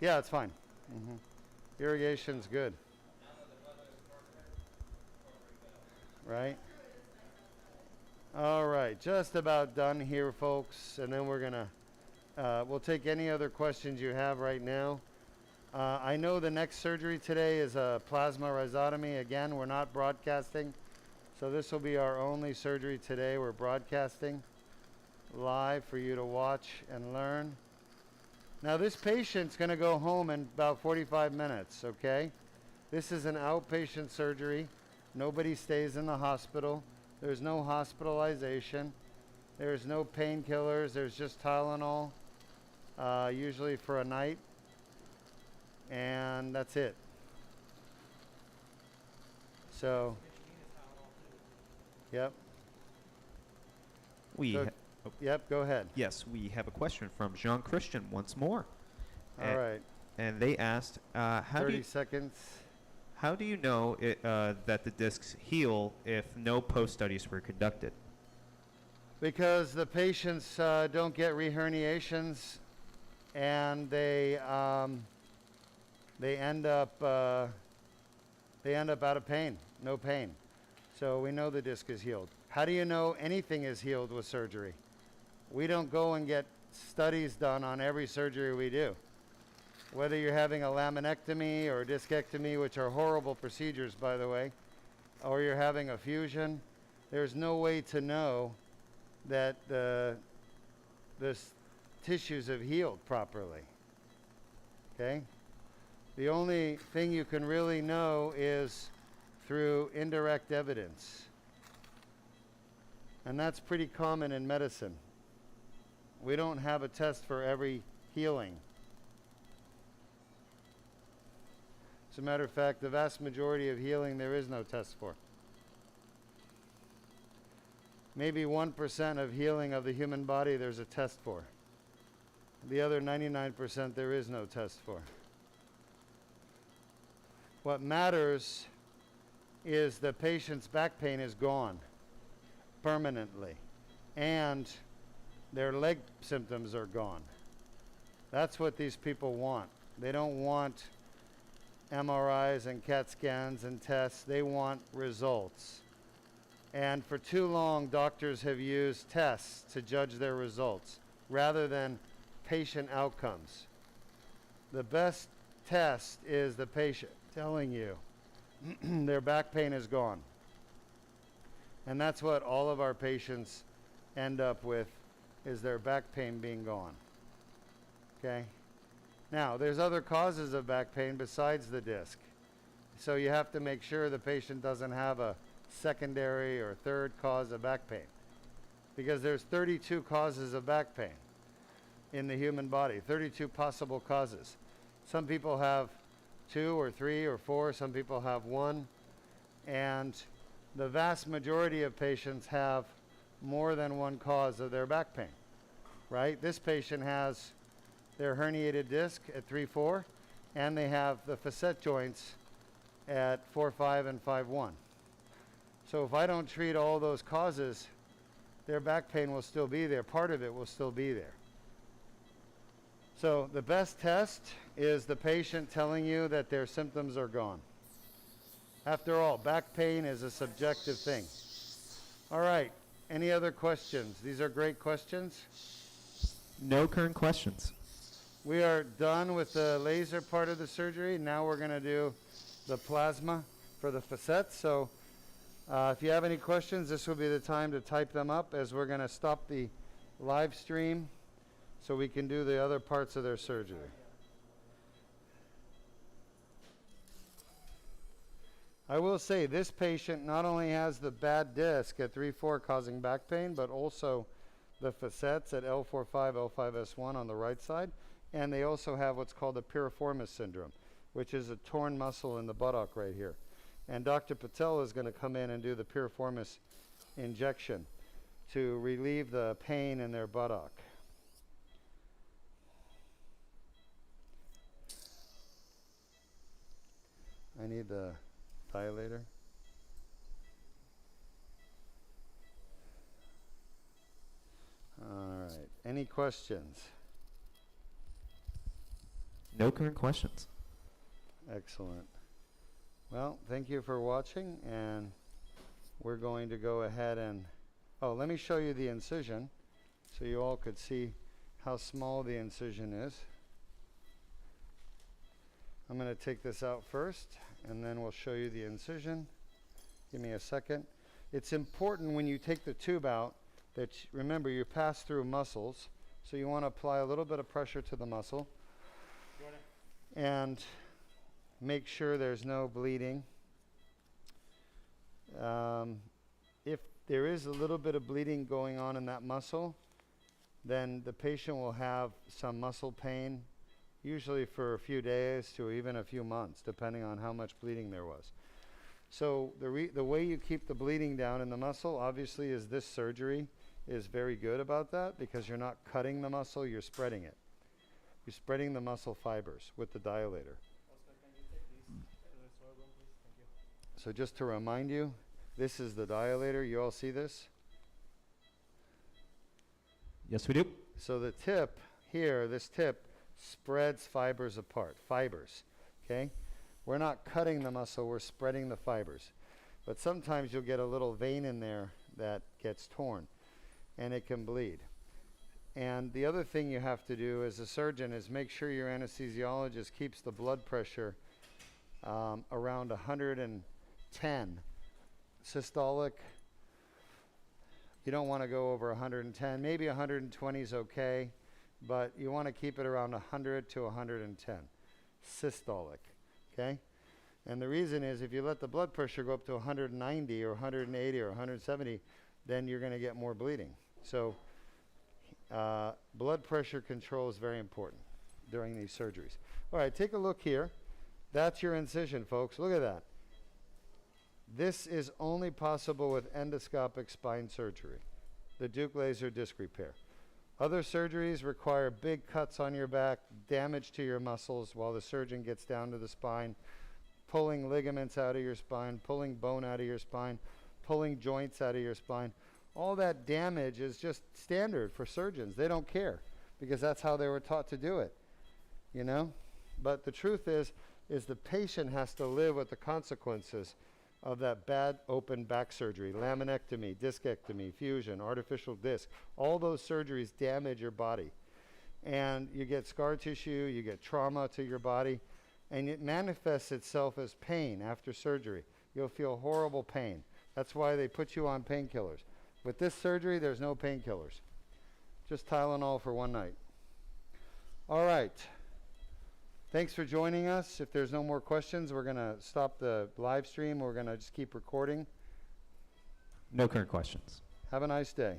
Yeah, it's fine. Irrigation's good. Right? All right, just about done here, folks. And then we're going to, we'll take any other questions you have right now. I know the next surgery today is a plasma rhizotomy. Again, we're not broadcasting. So this will be our only surgery today. We're broadcasting live for you to watch and learn. Now this patient's going to go home in about 45 minutes, okay? This is an outpatient surgery. Nobody stays in the hospital. There's no hospitalization. There's no painkillers. There's just Tylenol, usually for a night. And that's it. So, yep. We So- ha- Yep, go ahead. yes, we have a question from Jean Christian once more. All right. And they asked, how do 30 you, seconds. how do you know that the discs heal if no post studies were conducted? Because the patients don't get reherniations, and they end up out of pain, no pain. So we know the disc is healed. How do you know anything is healed with surgery? We don't go and get studies done on every surgery we do. Whether you're having a laminectomy or a discectomy, which are horrible procedures, by the way, or you're having a fusion, there's no way to know that the tissues have healed properly. Okay? The only thing you can really know is through indirect evidence. And that's pretty common in medicine. We don't have a test for every healing. As a matter of fact, the vast majority of healing there is no test for. Maybe 1% of healing of the human body there's a test for. The other 99% there is no test for. What matters is the patient's back pain is gone permanently, and their leg symptoms are gone. That's what these people want. They don't want MRIs and CAT scans and tests. They want results. And for too long, doctors have used tests to judge their results rather than patient outcomes. The best test is the patient telling you their back pain is gone. And that's what all of our patients end up with, is their back pain being gone. Okay? Now, there's other causes of back pain besides the disc. So you have to make sure the patient doesn't have a secondary or third cause of back pain, because there's 32 causes of back pain in the human body, 32 possible causes. Some people have 2 or 3 or 4, some people have 1, and the vast majority of patients have more than one cause of their back pain, right? This patient has their herniated disc at 3-4, and they have the facet joints at 4-5 and 5-1. So if I don't treat all those causes, their back pain will still be there. Part of it will still be there. So the best test is the patient telling you that their symptoms are gone. After all, back pain is a subjective thing. All right, any other questions? These are great questions. No current questions. We are done with the laser part of the surgery. Now we're going to do the plasma for the facets. So if you have any questions, this will be the time to type them up, as we're going to stop the live stream so we can do the other parts of their surgery. I will say this patient not only has the bad disc at 3-4 causing back pain, but also the facets at L4-5, L5S1 on the right side. And they also have what's called a piriformis syndrome, which is a torn muscle in the buttock right here. And Dr. Patel is going to come in and do the piriformis injection to relieve the pain in their buttock. I need the dilator. All right. Any questions? No current questions. Excellent. Well, thank you for watching, and we're going to go ahead and, oh, let me show you the incision so you all could see how small the incision is. I'm going to take this out first, and then we'll show you the incision. Give me a second. It's important when you take the tube out that, remember, you pass through muscles, so you want to apply a little bit of pressure to the muscle and make sure there's no bleeding. If there is a little bit of bleeding going on in that muscle, then the patient will have some muscle pain, usually for a few days to even a few months, depending on how much bleeding there was. So the way you keep the bleeding down in the muscle, obviously, is this surgery is very good about that, because you're not cutting the muscle, you're spreading it. You're spreading the muscle fibers with the dilator. Oscar, can you take this soil room, please? Thank you. So just to remind you, this is the dilator. You all see this? Yes, we do. So the tip here, this tip, spreads fibers apart. Fibers, okay? We're not cutting the muscle, we're spreading the fibers. But sometimes you'll get a little vein in there that gets torn, and it can bleed. And the other thing you have to do as a surgeon is make sure your anesthesiologist keeps the blood pressure around 110. Systolic, you don't want to go over 110. Maybe 120 is okay, but you want to keep it around 100 to 110. Systolic, okay? And the reason is if you let the blood pressure go up to 190 or 180 or 170, then you're going to get more bleeding. So blood pressure control is very important during these surgeries. All right, take a look here. That's your incision, folks. Look at that. This is only possible with endoscopic spine surgery, the Deuk laser disc repair. Other surgeries require big cuts on your back, damage to your muscles while the surgeon gets down to the spine, pulling ligaments out of your spine, pulling bone out of your spine, pulling joints out of your spine. All that damage is just standard for surgeons. They don't care because that's how they were taught to do it, you know? But the truth is the patient has to live with the consequences of that bad open back surgery, laminectomy, discectomy, fusion, artificial disc. All those surgeries damage your body. And you get scar tissue, you get trauma to your body, and it manifests itself as pain after surgery. You'll feel horrible pain. That's why they put you on painkillers. With this surgery, there's no painkillers. Just Tylenol for one night. All right. Thanks for joining us. If there's no more questions, we're going to stop the live stream. We're going to just keep recording. No current questions. Have a nice day.